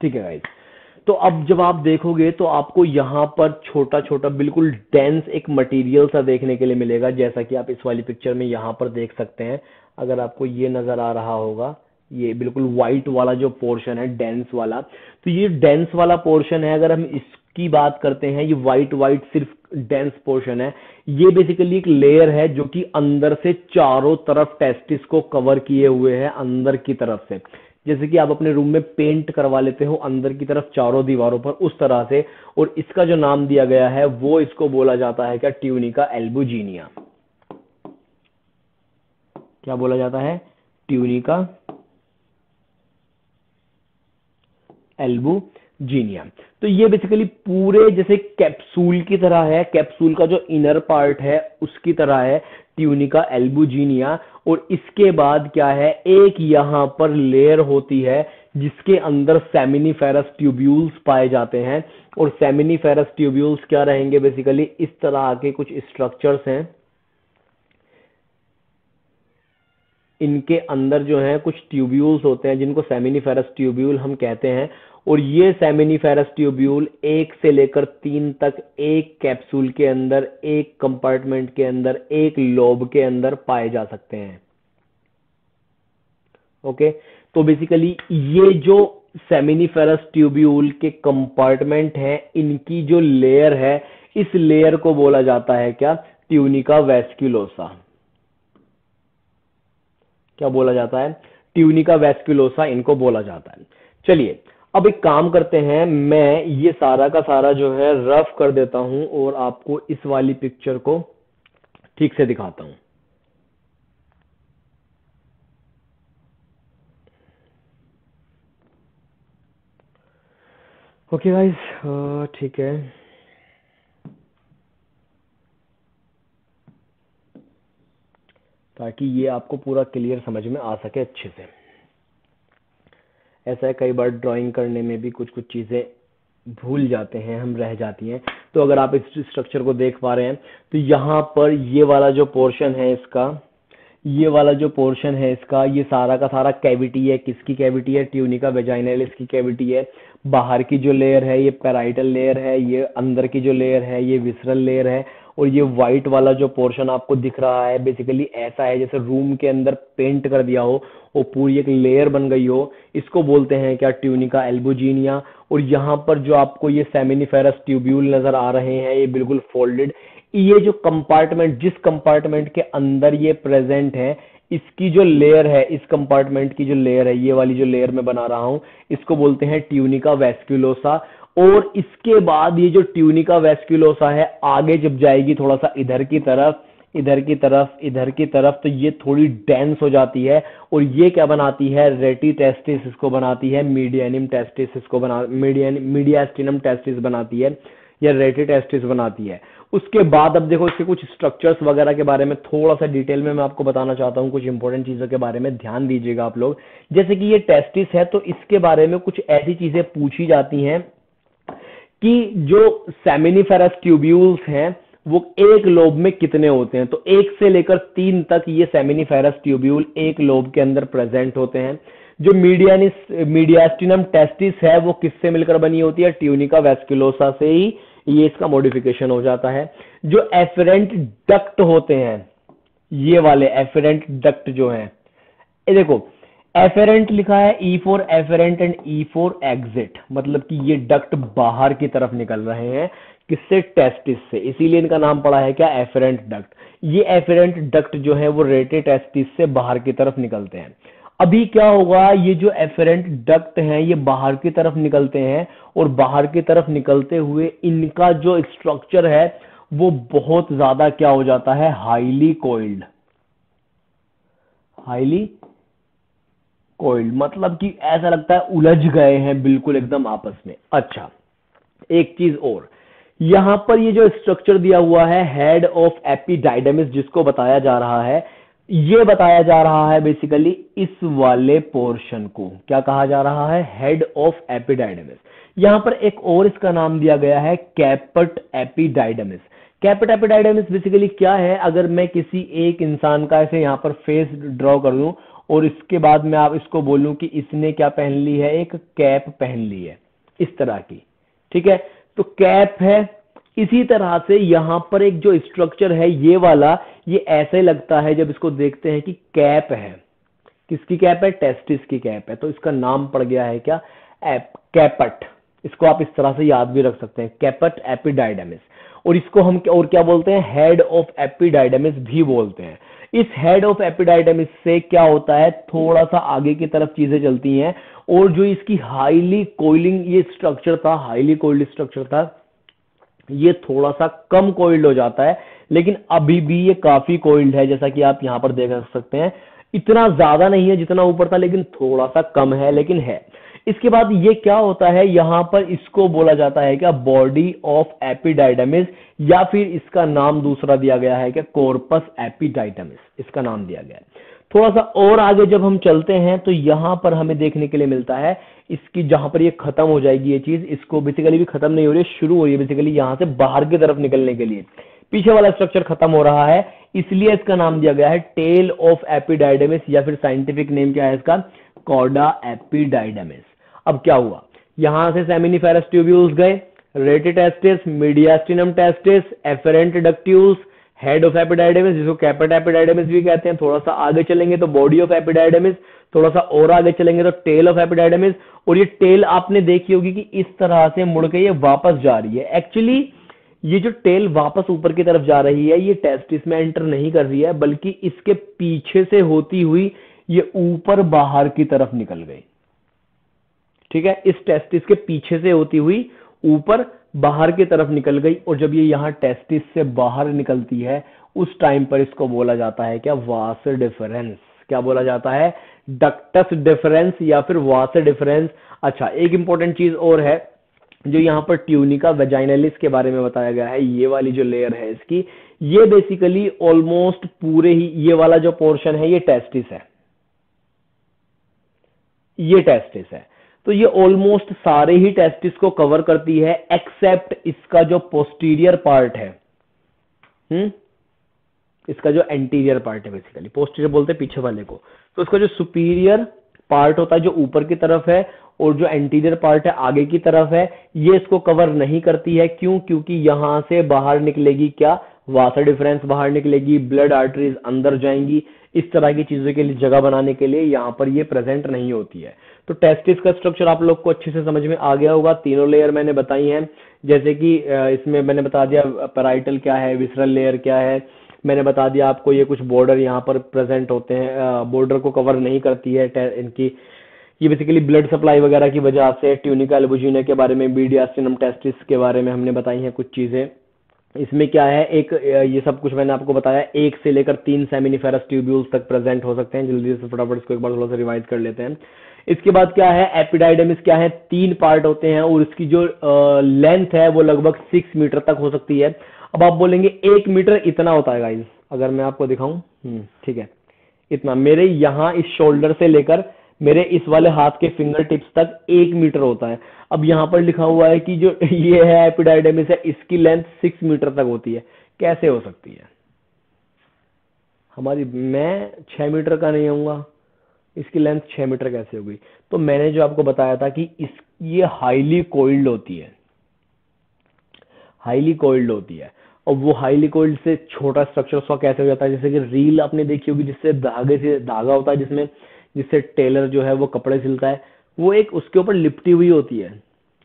ठीक है गाइस। तो अब जब आप देखोगे तो आपको यहाँ पर छोटा छोटा बिल्कुल डेंस एक मटेरियल सा देखने के लिए मिलेगा, जैसा कि आप इस वाली पिक्चर में यहाँ पर देख सकते हैं। अगर आपको ये नजर आ रहा होगा, ये बिल्कुल व्हाइट वाला जो पोर्शन है, डेंस वाला, तो ये डेंस वाला पोर्शन है। अगर हम इसकी बात करते हैं, ये व्हाइट व्हाइट सिर्फ डेंस पोर्शन है। ये बेसिकली एक लेयर है जो कि अंदर से चारों तरफ टेस्टिस को कवर किए हुए है, अंदर की तरफ से। जैसे कि आप अपने रूम में पेंट करवा लेते हो अंदर की तरफ चारों दीवारों पर, उस तरह से। और इसका जो नाम दिया गया है, वो इसको बोला जाता है क्या, ट्यूनिका एल्बुजिनिया। क्या बोला जाता है, ट्यूनिका एल्बुजिनिया। तो ये बेसिकली पूरे जैसे कैप्सूल की तरह है, कैप्सूल का जो इनर पार्ट है उसकी तरह है ट्यूनिका एल्बुजिनिया। और इसके बाद क्या है, एक यहां पर लेयर होती है जिसके अंदर सेमिनिफेरस ट्यूब्यूल्स पाए जाते हैं। और सेमिनिफेरस ट्यूब्यूल्स क्या रहेंगे, बेसिकली इस तरह के कुछ स्ट्रक्चर्स हैं, इनके अंदर जो है कुछ ट्यूब्यूल्स होते हैं जिनको सेमिनिफेरस ट्यूब्यूल हम कहते हैं। और ये सेमिनिफेरस ट्यूब्यूल 1 से लेकर 3 तक एक कैप्सूल के अंदर, एक कंपार्टमेंट के अंदर, एक लोब के अंदर पाए जा सकते हैं। ओके, तो बेसिकली ये जो सेमिनिफेरस ट्यूब्यूल के कंपार्टमेंट हैं, इनकी जो लेयर है, इस लेयर को बोला जाता है क्या, ट्यूनिका वेस्क्यूलोसा। क्या बोला जाता है, ट्यूनिका वेस्क्यूलोसा इनको बोला जाता है। चलिए अब एक काम करते हैं, मैं ये सारा का सारा जो है रफ कर देता हूं और आपको इस वाली पिक्चर को ठीक से दिखाता हूं। ओके गाइस, ठीक है, ताकि ये आपको पूरा क्लियर समझ में आ सके अच्छे से। ऐसा है कई बार ड्राइंग करने में भी कुछ कुछ चीजें भूल जाते हैं, हम रह जाती हैं। तो अगर आप इस स्ट्रक्चर को देख पा रहे हैं तो यहाँ पर ये वाला जो पोर्शन है इसका, ये वाला जो पोर्शन है इसका, ये सारा का सारा कैविटी है। किसकी कैविटी है? ट्यूनिका वेजाइनलिस की कैविटी है। बाहर की जो लेयर है ये पैराइटल लेयर है, ये अंदर की जो लेयर है ये विसरल लेयर है। और ये व्हाइट वाला जो पोर्शन आपको दिख रहा है बेसिकली ऐसा है जैसे रूम के अंदर पेंट कर दिया हो और पूरी एक लेयर बन गई हो, इसको बोलते हैं क्या? Tunica albuginea. और यहाँ पर जो आपको ये सेमिनिफेरस ट्यूब्यूल नजर आ रहे हैं ये बिल्कुल फोल्डेड, ये जो कंपार्टमेंट, जिस कंपार्टमेंट के अंदर ये प्रेजेंट है, इसकी जो लेयर है, इस कंपार्टमेंट की जो लेयर है, ये वाली जो लेयर मैं बना रहा हूं, इसको बोलते हैं ट्यूनिका वेस्क्यूलोसा। और इसके बाद ये जो ट्यूनिका वेस्क्यूलोसा है आगे जब जाएगी थोड़ा सा इधर की तरफ, इधर की तरफ, इधर की तरफ, तो ये थोड़ी डेंस हो जाती है और ये क्या बनाती है? रेटी टेस्टिस इसको बनाती है, मीडियनिम टेस्टिस इसको बना, मीडियास्टिनम टेस्टिस बनाती है या रेटी टेस्टिस बनाती है। उसके बाद अब देखो इसके कुछ स्ट्रक्चर्स वगैरह के बारे में थोड़ा सा डिटेल में मैं आपको बताना चाहता हूँ, कुछ इंपॉर्टेंट चीजों के बारे में ध्यान दीजिएगा आप लोग। जैसे कि ये टेस्टिस है तो इसके बारे में कुछ ऐसी चीजें पूछी जाती हैं कि जो सेमिनिफेरस ट्यूब्यूल्स हैं वो एक लोब में कितने होते हैं। तो 1 से लेकर 3 तक ये सेमिनिफेरस ट्यूब्यूल एक लोब के अंदर प्रेजेंट होते हैं। जो मीडियास्टिनम टेस्टिस है वो किससे मिलकर बनी होती है? ट्यूनिका वेस्कुलोसा से ही ये इसका मॉडिफिकेशन हो जाता है। जो एफरेंट डक्ट होते हैं, ये वाले एफरेंट डक्ट जो हैं, ये देखो एफेरेंट लिखा है, E for efferent and E for exit, मतलब कि ये डक्ट बाहर की तरफ निकल रहे हैं। किससे? टेस्टिस से, इसीलिए इनका नाम पड़ा है क्या? Efferent duct. ये एफेरेंट डक्ट जो है वो रेटे टेस्टिस से बाहर की तरफ निकलते हैं। अभी क्या होगा, ये जो एफेरेंट डक्ट हैं ये बाहर की तरफ निकलते हैं और बाहर की तरफ निकलते हुए इनका जो स्ट्रक्चर है वो बहुत ज्यादा क्या हो जाता है? Highly coiled. हाईली कोइल्ड मतलब कि ऐसा लगता है उलझ गए हैं बिल्कुल एकदम आपस में। अच्छा, एक चीज और, यहां पर ये जो स्ट्रक्चर दिया हुआ है हेड ऑफ एपिडाइडमिस जिसको बताया जा रहा है, ये बताया जा रहा है बेसिकली इस वाले पोर्शन को क्या कहा जा रहा है? Head of epididymis. यहां पर एक और इसका नाम दिया गया है कैपट एपिडाइडमिस। कैपट एपिडाइडमिस बेसिकली क्या है? अगर मैं किसी एक इंसान का ऐसे यहां पर फेस ड्रॉ कर दूं और इसके बाद मैं आप इसको बोलूं कि इसने क्या पहन ली है? एक कैप पहन ली है इस तरह की, ठीक है? तो कैप है। इसी तरह से यहां पर एक जो स्ट्रक्चर है ये वाला, ये ऐसे लगता है जब इसको देखते हैं कि कैप है। किसकी कैप है? टेस्टिस की कैप है। तो इसका नाम पड़ गया है क्या? कैपट। इसको आप इस तरह से याद भी रख सकते हैं, कैपट एपिडाइडमिस। और इसको हम और क्या बोलते हैं? हेड ऑफ एपिडाइडमिस भी बोलते हैं। इस हेड ऑफ एपिडाइडमिस से क्या होता है? थोड़ा सा आगे की तरफ चीजें चलती हैं और जो इसकी हाईली कोइलिंग ये स्ट्रक्चर था, हाईली कोइल्ड स्ट्रक्चर था, ये थोड़ा सा कम कोइल्ड हो जाता है, लेकिन अभी भी ये काफी कोइल्ड है जैसा कि आप यहां पर देख सकते हैं। इतना ज्यादा नहीं है जितना ऊपर था, लेकिन थोड़ा सा कम है, लेकिन है। इसके बाद ये क्या होता है, यहां पर इसको बोला जाता है क्या? बॉडी ऑफ एपिडाइडमिस, या फिर इसका नाम दूसरा दिया गया है क्या? कॉर्पस एपिडाइडमिस इसका नाम दिया गया है। थोड़ा सा और आगे जब हम चलते हैं तो यहां पर हमें देखने के लिए मिलता है इसकी, जहां पर ये खत्म हो जाएगी ये चीज, इसको बेसिकली भी खत्म नहीं हो रही है, शुरू हो रही है बेसिकली यहां से बाहर की तरफ निकलने के लिए। पीछे वाला स्ट्रक्चर खत्म हो रहा है, इसलिए इसका नाम दिया गया है टेल ऑफ एपिडाइडमिस, या फिर साइंटिफिक नेम क्या है इसका? Cauda epididymis. अब क्या हुआ, यहां से सेमिनिफेरस ट्यूब्यूल्स गए, rete testis, mediastinum testis, efferent ductules, head of epididymis जिसको कैपेट एपिडाइडमिस भी कहते हैं। थोड़ा सा आगे चलेंगे तो बॉडी ऑफ एपिडाइडमिस, थोड़ा सा और आगे चलेंगे तो टेल ऑफ एपिडाइडमिस। और ये टेल आपने देखी होगी कि इस तरह से मुड़ के ये वापस जा रही है। एक्चुअली ये जो टेल वापस ऊपर की तरफ जा रही है ये टेस्टिस में एंटर नहीं कर रही है, बल्कि इसके पीछे से होती हुई ये ऊपर बाहर की तरफ निकल गई। ठीक है, इस टेस्टिस के पीछे से होती हुई ऊपर बाहर की तरफ निकल गई। और जब ये यहां टेस्टिस से बाहर निकलती है उस टाइम पर इसको बोला जाता है क्या? Vas deferens. क्या बोला जाता है? डक्टस डिफरेंस या फिर वास डिफरेंस। अच्छा, एक इंपॉर्टेंट चीज और है जो यहां पर ट्यूनिका वेजाइनलिस के बारे में बताया गया है, ये वाली जो लेयर है इसकी, ये बेसिकली ऑलमोस्ट पूरे ही ये वाला जो पोर्शन है ये टेस्टिस है, ये टेस्टिस है। तो ये ऑलमोस्ट सारे ही टेस्टिस को कवर करती है एक्सेप्ट इसका जो पोस्टीरियर पार्ट है, इसका जो एंटीरियर पार्ट है, बेसिकली पोस्टीरियर बोलते हैं पीछे वाले को। तो इसका जो सुपीरियर पार्ट होता है जो ऊपर की तरफ है और जो एंटीरियर पार्ट है आगे की तरफ है, ये इसको कवर नहीं करती है। क्यों? क्योंकि यहां से बाहर निकलेगी क्या, वासा डिफरेंस बाहर निकलेगी, ब्लड आर्टरीज अंदर जाएंगी, इस तरह की चीजों के लिए जगह बनाने के लिए यहाँ पर ये प्रेजेंट नहीं होती है। तो टेस्टिस का स्ट्रक्चर आप लोग को अच्छे से समझ में आ गया होगा। तीनों लेयर मैंने बताई हैं, जैसे कि इसमें मैंने बता दिया पैराइटल क्या है, विसरल लेयर क्या है, मैंने बता दिया आपको ये कुछ बॉर्डर यहाँ पर प्रेजेंट होते हैं, बॉर्डर को कवर नहीं करती है इनकी, ये बेसिकली ब्लड सप्लाई वगैरह की वजह से। ट्यूनिका एल्बुजिना के बारे में, मीडियास्टिनम टेस्टिस के बारे में हमने बताई हैं कुछ चीजें। इसमें क्या है, एक ये सब कुछ मैंने आपको बताया, 1 से लेकर 3 सेमिनिफेरस ट्यूब्यूल्स तक प्रेजेंट हो सकते हैं। जल्दी से फटाफट इसको एक बार थोड़ा सा रिवाइज कर लेते हैं। इसके बाद क्या है, एपिडाइडमिस क्या है, 3 पार्ट होते हैं और इसकी जो लेंथ है वो लगभग 6 मीटर तक हो सकती है। अब आप बोलेंगे 1 मीटर इतना होता है गाइस, अगर मैं आपको दिखाऊं, ठीक है, इतना मेरे यहाँ इस शोल्डर से लेकर मेरे इस वाले हाथ के फिंगर टिप्स तक 1 मीटर होता है। अब यहाँ पर लिखा हुआ है कि जो ये है एपिडाइडमिस है, इसकी लेंथ 6 मीटर तक होती है। कैसे हो सकती है हमारी, मैं 6 मीटर का नहीं होऊंगा, इसकी लेंथ 6 मीटर कैसे होगी? तो मैंने जो आपको बताया था कि ये हाईली कोइल्ड होती है, हाईली कोइल्ड होती है। और वो हाईली कोइल्ड से छोटा स्ट्रक्चर उसका कैसे हो जाता है, जैसे कि रील आपने देखी होगी जिससे धागे से धागा होता है, जिसमें जिससे टेलर जो है वो कपड़े सिलता है, वो एक उसके ऊपर लिपटी हुई होती है,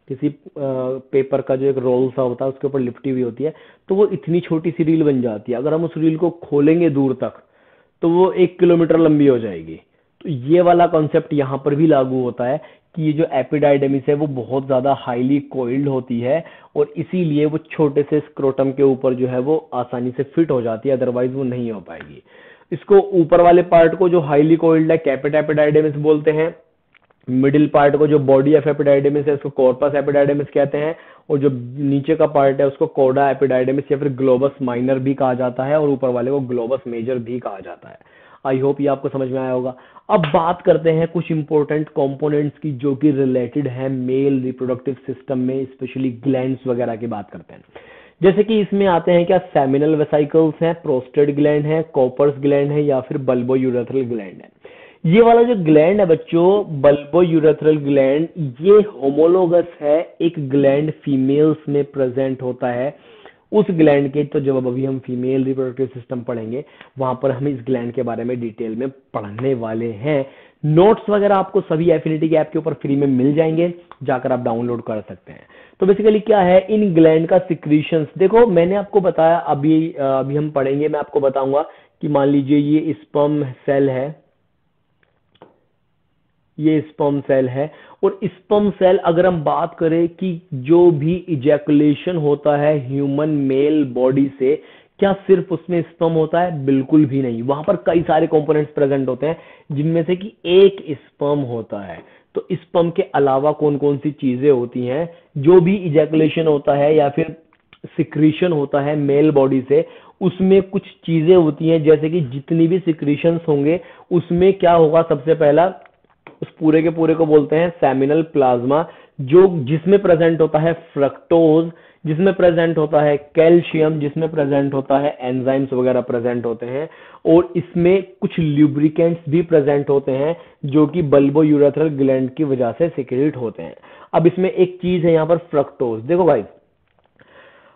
किसी पेपर का जो एक रोल सा होता है उसके ऊपर लिपटी हुई होती है। तो वो इतनी छोटी सी रील बन जाती है, अगर हम उस रील को खोलेंगे दूर तक तो वो 1 किलोमीटर लंबी हो जाएगी। तो ये वाला कॉन्सेप्ट यहाँ पर भी लागू होता है कि ये जो एपिडाइडमिस है वो बहुत ज्यादा हाईली कोइल्ड होती है और इसीलिए वो छोटे से स्क्रोटम के ऊपर जो है वो आसानी से फिट हो जाती है, अदरवाइज वो नहीं हो पाएगी। इसको ऊपर वाले पार्ट को जो हाईली कोइल्ड है कैपिट एपिडाइडमिस बोलते हैं, मिडिल पार्ट को जो बॉडी ऑफ एपिडाइडमिस है उसको कॉर्पस एपिडाइडमिस कहते हैं, और जो नीचे का पार्ट है उसको कोडा एपिडाइडमिस या फिर ग्लोबस माइनर भी कहा जाता है, और ऊपर वाले को ग्लोबस मेजर भी कहा जाता है। आई होप ये आपको समझ में आया होगा। अब बात करते हैं कुछ इंपॉर्टेंट कंपोनेंट्स की जो कि रिलेटेड है मेल रिप्रोडक्टिव सिस्टम में, स्पेशली ग्लैंड्स वगैरह की बात करते हैं। जैसे कि इसमें आते हैं क्या, सेमिनल वेसिकल्स हैं, प्रोस्टेट ग्लैंड है, कॉपर्स ग्लैंड है या फिर बल्बो यूरेथ्रल ग्लैंड है। ये वाला जो ग्लैंड है बच्चों, बल्बो यूरेथ्रल ग्लैंड, ये होमोलोगस है, एक ग्लैंड फीमेल्स में प्रेजेंट होता है उस ग्लैंड के। तो जब अभी हम फीमेल रिप्रोडक्टिव सिस्टम पढ़ेंगे वहां पर हम इस ग्लैंड के बारे में डिटेल में पढ़ने वाले हैं। नोट्स वगैरह आपको सभी एफिनिटी के ऐप के ऊपर फ्री में मिल जाएंगे, जाकर आप डाउनलोड कर सकते हैं। तो बेसिकली क्या है, इन ग्लैंड का सिक्रीशंस देखो, मैंने आपको बताया, अभी हम पढ़ेंगे, मैं आपको बताऊंगा कि मान लीजिए ये स्पर्म सेल है, ये स्पर्म सेल है, और स्पर्म सेल अगर हम बात करें कि जो भी इजैकुलेशन होता है ह्यूमन मेल बॉडी से, क्या सिर्फ उसमें स्पर्म होता है? बिल्कुल भी नहीं, वहां पर कई सारे कंपोनेंट्स प्रेजेंट होते हैं जिनमें से कि एक स्पर्म होता है। तो स्पर्म के अलावा कौन कौन सी चीजें होती हैं, जो भी इजैकुलेशन होता है या फिर सिक्रीशन होता है मेल बॉडी से, उसमें कुछ चीजें होती हैं, जैसे कि जितनी भी सिक्रीशंस होंगे उसमें क्या होगा, सबसे पहला उस पूरे के पूरे को बोलते हैं सेमिनल प्लाज्मा, जो जिसमें प्रेजेंट होता है फ्रक्टोज, जिसमें प्रेजेंट होता है कैल्शियम, जिसमें प्रेजेंट होता है एंजाइम्स वगैरह प्रेजेंट होते हैं, और इसमें कुछ ल्यूब्रिकेंट्स भी प्रेजेंट होते हैं जो कि बल्बो यूरेथ्रल ग्लैंड की वजह से सिक्रेट होते हैं। अब इसमें एक चीज है यहाँ पर फ्रक्टोज। देखो भाई,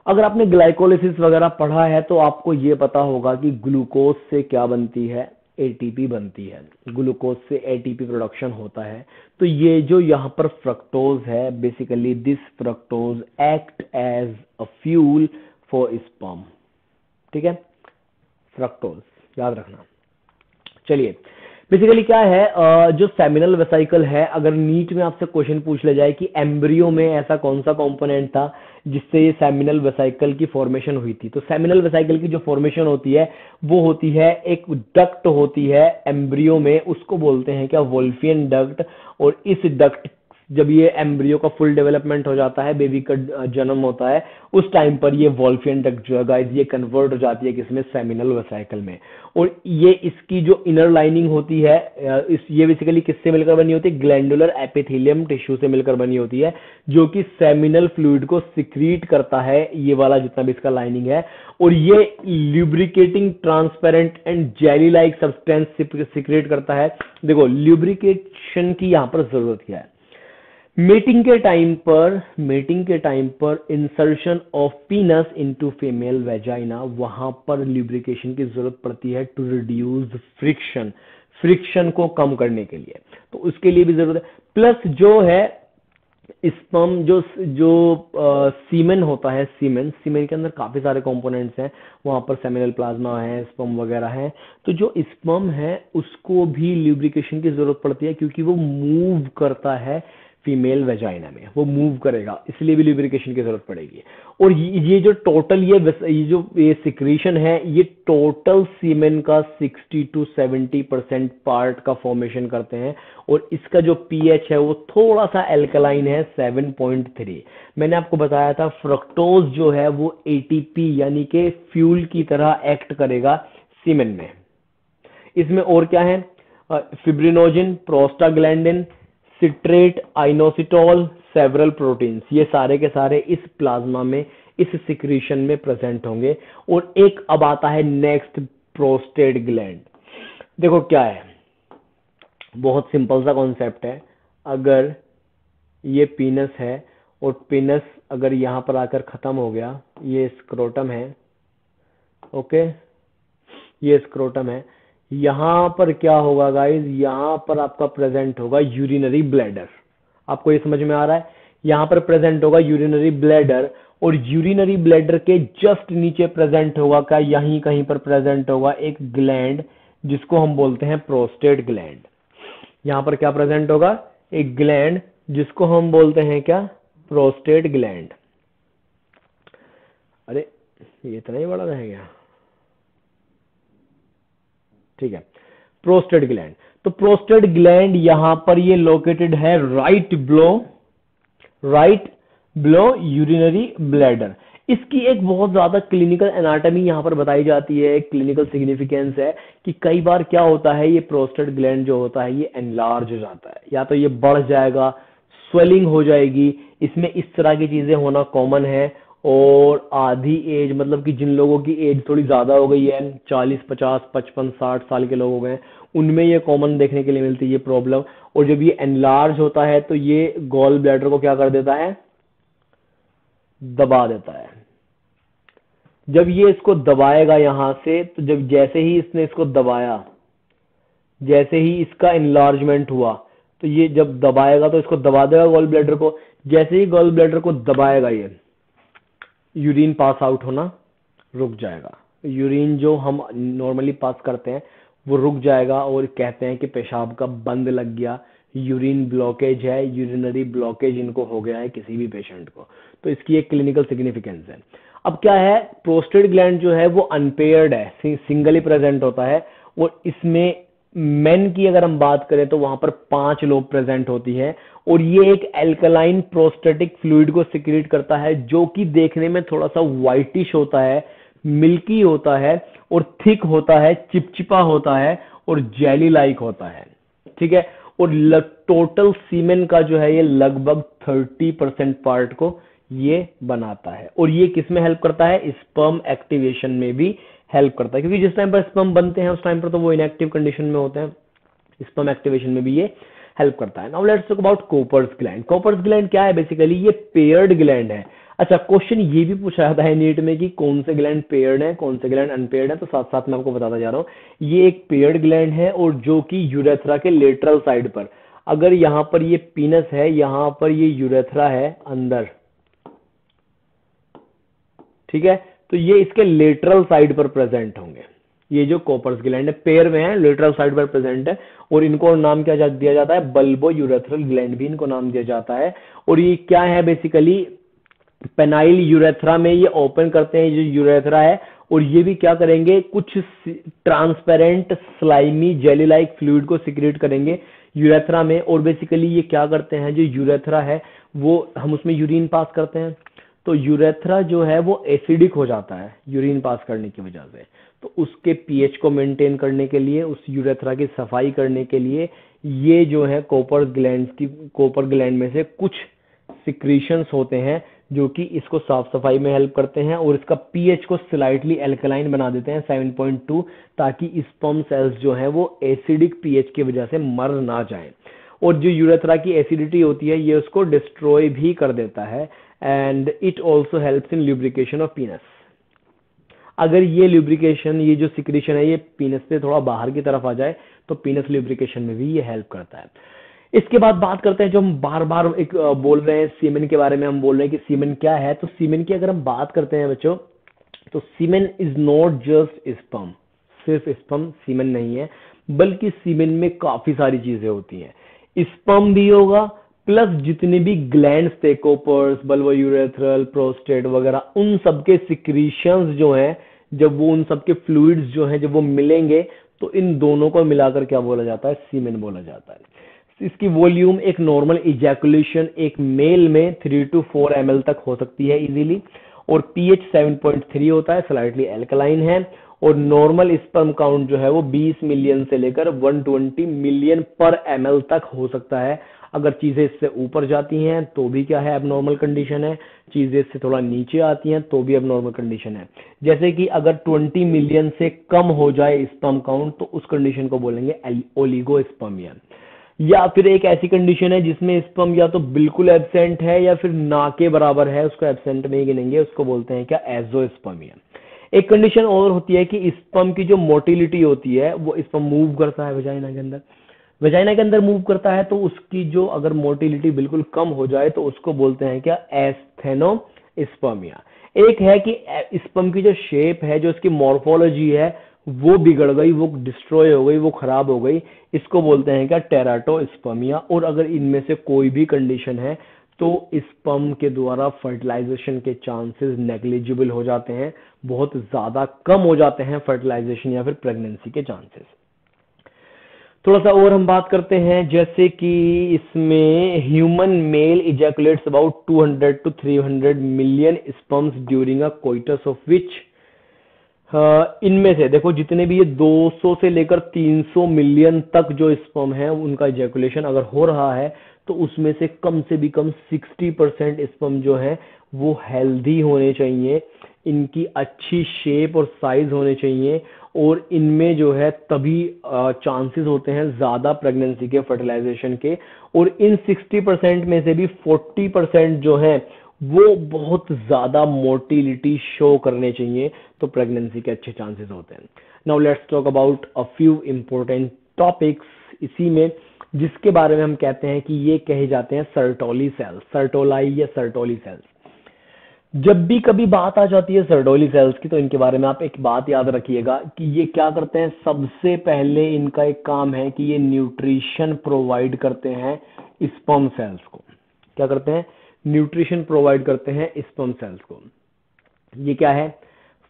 अगर आपने ग्लाइकोलिसिस वगैरह पढ़ा है तो आपको ये पता होगा कि ग्लूकोज से क्या बनती है, एटीपी बनती है, ग्लूकोज से एटीपी प्रोडक्शन होता है। तो ये जो यहाँ पर फ्रक्टोज है, basically this fructose act as a fuel for sperm, ठीक है, फ्रक्टोज याद रखना। चलिए, बेसिकली क्या है, जो सेमिनल वेसिकल है, अगर नीट में आपसे क्वेश्चन पूछ ले जाए कि एम्ब्रियो में ऐसा कौन सा कंपोनेंट था जिससे ये सेमिनल वेसिकल की फॉर्मेशन हुई थी, तो सेमिनल वेसिकल की जो फॉर्मेशन होती है वो होती है, एक डक्ट होती है एम्ब्रियो में, उसको बोलते हैं क्या, वोल्फियन डक्ट। और इस डक्ट जब ये एम्ब्रियो का फुल डेवलपमेंट हो जाता है, बेबी का जन्म होता है, उस टाइम पर ये वॉल्फियन डक्ट जो है गाइस ये कन्वर्ट हो जाती है किसमें, सेमिनल वेसिकल में। और ये इसकी जो इनर लाइनिंग होती है ये बेसिकली किससे मिलकर बनी होती है, ग्लैंडुलर एपिथेलियम टिश्यू से मिलकर बनी होती है, जो कि सेमिनल फ्लूइड को सिक्रीट करता है, ये वाला जितना भी इसका लाइनिंग है। और ये lubricating transparent and jelly like substance secrete करता है। देखो ल्यूब्रिकेशन की यहां पर जरूरत क्या है, मेटिंग के टाइम पर insertion of पीनस into female vagina, वहां पर ल्यूब्रिकेशन की जरूरत पड़ती है टू रिड्यूस फ्रिक्शन को कम करने के लिए, तो उसके लिए भी जरूरत है। प्लस जो है स्पर्म जो सीमेन होता है, सीमेन के अंदर काफी सारे कंपोनेंट्स हैं, वहां पर सेमिनल प्लाज्मा है, स्पर्म वगैरह है, तो जो स्पर्म है उसको भी ल्यूब्रिकेशन की जरूरत पड़ती है, क्योंकि वो मूव करता है फीमेल वेजाइना में, वो मूव करेगा, इसलिए भी ल्यूब्रिकेशन की जरूरत पड़ेगी। और ये जो टोटल ये सिक्रीशन है, ये टोटल सीमेन का 60 to 70% पार्ट का फॉर्मेशन करते हैं। और इसका जो पीएच है वो थोड़ा सा एल्कलाइन है, 7.3। मैंने आपको बताया था फ्रक्टोज जो है वो एटीपी यानी कि फ्यूल की तरह एक्ट करेगा सीमेन में। इसमें और क्या है, fibrinogen, prostaglandin, citrate, inositol, several proteins, ये सारे के सारे इस प्लाज्मा में, इस सिक्रीशन में प्रेजेंट होंगे। और एक अब आता है नेक्स्ट, प्रोस्टेट ग्लैंड। देखो क्या है, बहुत सिंपल सा कॉन्सेप्ट है। अगर ये पीनस है और पीनस अगर यहां पर आकर खत्म हो गया, ये स्क्रोटम है, ओके, ये स्क्रोटम है, यहां पर क्या होगा गाइस, यहां पर आपका प्रेजेंट होगा यूरिनरी ब्लैडर। आपको ये समझ में आ रहा है, यहां पर प्रेजेंट होगा यूरिनरी ब्लैडर, और यूरिनरी ब्लैडर के जस्ट नीचे प्रेजेंट होगा क्या, यहीं कहीं पर प्रेजेंट होगा एक ग्लैंड जिसको हम बोलते हैं प्रोस्टेट ग्लैंड। यहां पर क्या प्रेजेंट होगा, एक ग्लैंड जिसको हम बोलते हैं क्या, प्रोस्टेट ग्लैंड। अरे ये इतना ही बड़ा रह गया, ठीक है, प्रोस्टेट ग्लैंड। तो प्रोस्टेट ग्लैंड यहां पर ये लोकेटेड है राइट बिलो यूरिनरी ब्लैडर। इसकी एक बहुत ज्यादा क्लिनिकल एनाटॉमी यहां पर बताई जाती है, क्लिनिकल सिग्निफिकेंस है कि कई बार क्या होता है, ये प्रोस्टेट ग्लैंड जो होता है ये एनलार्ज हो जाता है, या तो ये बढ़ जाएगा, स्वेलिंग हो जाएगी, इसमें इस तरह की चीजें होना कॉमन है। और आधी एज, मतलब कि जिन लोगों की एज थोड़ी ज्यादा हो गई है, 40, 50, 55, 60 साल के लोग हो गए, उनमें ये कॉमन देखने के लिए मिलती है ये प्रॉब्लम। और जब ये एनलार्ज होता है तो ये गॉल ब्लैडर को क्या कर देता है, दबा देता है। जब ये इसको दबाएगा यहां से, तो जब जैसे ही इसने इसको दबाया, जैसे ही इसका एनलार्जमेंट हुआ, तो ये जब दबाएगा तो इसको दबा देगा गॉल ब्लैडर को। जैसे ही गॉल ब्लैडर को दबाएगा, ये यूरिन पास आउट होना रुक जाएगा। यूरिन जो हम नॉर्मली पास करते हैं वो रुक जाएगा, और कहते हैं कि पेशाब का बंद लग गया, यूरिन ब्लॉकेज है, यूरिनरी ब्लॉकेज इनको हो गया है किसी भी पेशेंट को। तो इसकी एक क्लिनिकल सिग्निफिकेंस है। अब क्या है, प्रोस्टेट ग्लैंड जो है वो अनपेयर्ड है, सिंगली प्रेजेंट होता है। और इसमें मेन की अगर हम बात करें तो वहां पर 5 लोब प्रेजेंट होती है, और ये एक एल्कलाइन प्रोस्टेटिक फ्लूइड को सिक्रीट करता है, जो कि देखने में थोड़ा सा व्हाइटिश होता है, मिल्की होता है, और थिक होता है, चिपचिपा होता है, और जेली लाइक होता है, ठीक है। और टोटल सीमेन का जो है ये लगभग 30% पार्ट को ये बनाता है। और ये किस में हेल्प करता है, स्पर्म एक्टिवेशन में भी हेल्प करता है, क्योंकि जिस टाइम पर स्पर्म बनते हैं उस टाइम पर तो वो इनएक्टिव कंडीशन में होते हैं, स्पर्म एक्टिवेशन में भी ये हेल्प करता है। Now let's talk about Cowper's gland. Cowper's gland क्या है, बेसिकली ये पेयर्ड ग्लैंड है। अच्छा, क्वेश्चन ये भी पूछा जाता है नीट में कि कौन से ग्लैंड पेयर्ड है, कौन से ग्लैंड अनपेयर्ड है, तो साथ साथ मैं आपको बताता जा रहा हूँ। ये एक पेयर्ड ग्लैंड है, और जो कि यूरेथ्रा के लेटरल साइड पर, अगर यहां पर ये पीनस है, यहां पर ये यूरेथ्रा है अंदर, ठीक है, तो ये इसके लेटरल साइड पर प्रेजेंट होंगे। ये जो कोपर्स ग्लैंड है पेयर में है, लेटरल साइड पर प्रेजेंट है, और इनको नाम क्या दिया जाता है, बल्बो यूरेथ्रल ग्लैंड भी इनको नाम दिया जाता है। और ये क्या है, बेसिकली पेनाइल यूरेथ्रा में ये ओपन करते हैं जो यूरेथ्रा है, और ये भी क्या करेंगे, कुछ transparent slimy jelly like fluid को सिक्रेट करेंगे यूरेथ्रा में। और बेसिकली ये क्या करते हैं, जो यूरेथ्रा है वो हम उसमें यूरिन पास करते हैं, तो यूरेथ्रा जो है वो एसिडिक हो जाता है यूरिन पास करने की वजह से। तो उसके पीएच को मेंटेन करने के लिए, उस यूरेथ्रा की सफाई करने के लिए ये जो है कोपर ग्लैंड में से कुछ सिक्रीशंस होते हैं जो कि इसको साफ सफाई में हेल्प करते हैं और इसका पीएच को स्लाइटली एल्कलाइन बना देते हैं 7.2, ताकि स्पर्म सेल्स जो हैं वो एसिडिक पीएच की वजह से मर ना जाएं। और जो यूरेथ्रा की एसिडिटी होती है ये उसको डिस्ट्रॉय भी कर देता है। And it also helps in lubrication of पीनस। अगर ये ल्यूब्रिकेशन, ये जो सिक्रीशन है ये पीनस से थोड़ा बाहर की तरफ आ जाए तो पीनस ल्यूब्रिकेशन में भी ये हेल्प करता है। इसके बाद बात करते हैं, जो हम बार बार एक बोल रहे हैं सीमेन के बारे में, हम बोल रहे हैं कि सीमेन क्या है। तो सीमेन की अगर हम बात करते हैं बच्चों, तो semen is not just sperm, सिर्फ स्पर्म सीमेन नहीं है, बल्कि सीमेन में काफी सारी चीजें होती हैं। स्पर्म भी होगा प्लस जितने भी ग्लैंड्स थे, कोपर्स, बल्बोयूरेथ्रल, प्रोस्टेट वगैरह, उन सबके सिक्रीशंस जो हैं, जब वो उन सबके फ्लूइड्स जो हैं जब वो मिलेंगे तो इन दोनों को मिलाकर क्या बोला जाता है, सीमेन बोला जाता है। इसकी वॉल्यूम एक नॉर्मल इजैकुलेशन एक मेल में 3 to 4 ml तक हो सकती है इजीली, और पीएच 7.3 होता है, स्लाइटली एल्कलाइन है। और नॉर्मल स्पर्म काउंट जो है वो 20 मिलियन से लेकर 120 मिलियन पर ml तक हो सकता है। अगर चीजें इससे ऊपर जाती हैं तो भी क्या है, एबनॉर्मल कंडीशन है। चीजें इससे थोड़ा नीचे आती हैं तो भी एबनॉर्मल कंडीशन है। जैसे कि अगर 20 मिलियन से कम हो जाए स्पर्म काउंट तो उस कंडीशन को बोलेंगे ओलिगोस्पर्मिया। या फिर एक ऐसी कंडीशन है जिसमें स्पर्म या तो बिल्कुल एब्सेंट है या फिर ना के बराबर है, उसको एब्सेंट में ही गिनेंगे, उसको बोलते हैं क्या, एजोस्पर्मिया। एक कंडीशन और होती है कि स्पर्म की जो मोटिलिटी होती है, वो स्पर्म मूव करता है वजाइना के अंदर, वजाइना के अंदर मूव करता है, तो उसकी जो अगर मोटिलिटी बिल्कुल कम हो जाए तो उसको बोलते हैं क्या, एस्थेनोस्पर्मिया। एक है कि स्पर्म की जो शेप है, जो इसकी मॉर्फोलॉजी है वो बिगड़ गई, वो डिस्ट्रॉय हो गई, वो खराब हो गई, इसको बोलते हैं क्या, टेराटोस्पर्मिया। और अगर इनमें से कोई भी कंडीशन है तो स्पर्म के द्वारा फर्टिलाइजेशन के चांसेस नेग्लिजिबल हो जाते हैं, बहुत ज्यादा कम हो जाते हैं फर्टिलाइजेशन या फिर प्रेगनेंसी के चांसेस। थोड़ा सा और हम बात करते हैं, जैसे कि इसमें human male ejaculates about 200 to 300 million sperms during a coitus, of which इनमें से देखो जितने भी ये 200 से लेकर 300 मिलियन तक जो स्पर्म है उनका इजैकुलेशन अगर हो रहा है तो उसमें से भी कम 60% स्पर्म जो है वो हेल्दी होने चाहिए, इनकी अच्छी शेप और साइज होने चाहिए, और इनमें जो है तभी चांसेस होते हैं ज्यादा प्रेगनेंसी के, फर्टिलाइजेशन के। और इन 60% में से भी 40% जो है वो बहुत ज्यादा मोटिलिटी शो करने चाहिए, तो प्रेगनेंसी के अच्छे चांसेस होते हैं। Now let's talk about a few important topics इसी में, जिसके बारे में हम कहते हैं कि ये कहे जाते हैं सर्टोली सेल्स, सर्टोलाई या सर्टोली सेल्स। जब भी कभी बात आ जाती है सर्टोली सेल्स की तो इनके बारे में आप एक बात याद रखिएगा कि ये क्या करते हैं, सबसे पहले इनका एक काम है कि ये न्यूट्रिशन प्रोवाइड करते हैं स्पर्म सेल्स को। क्या करते हैं, न्यूट्रिशन प्रोवाइड करते हैं स्पर्म सेल्स को। ये क्या है,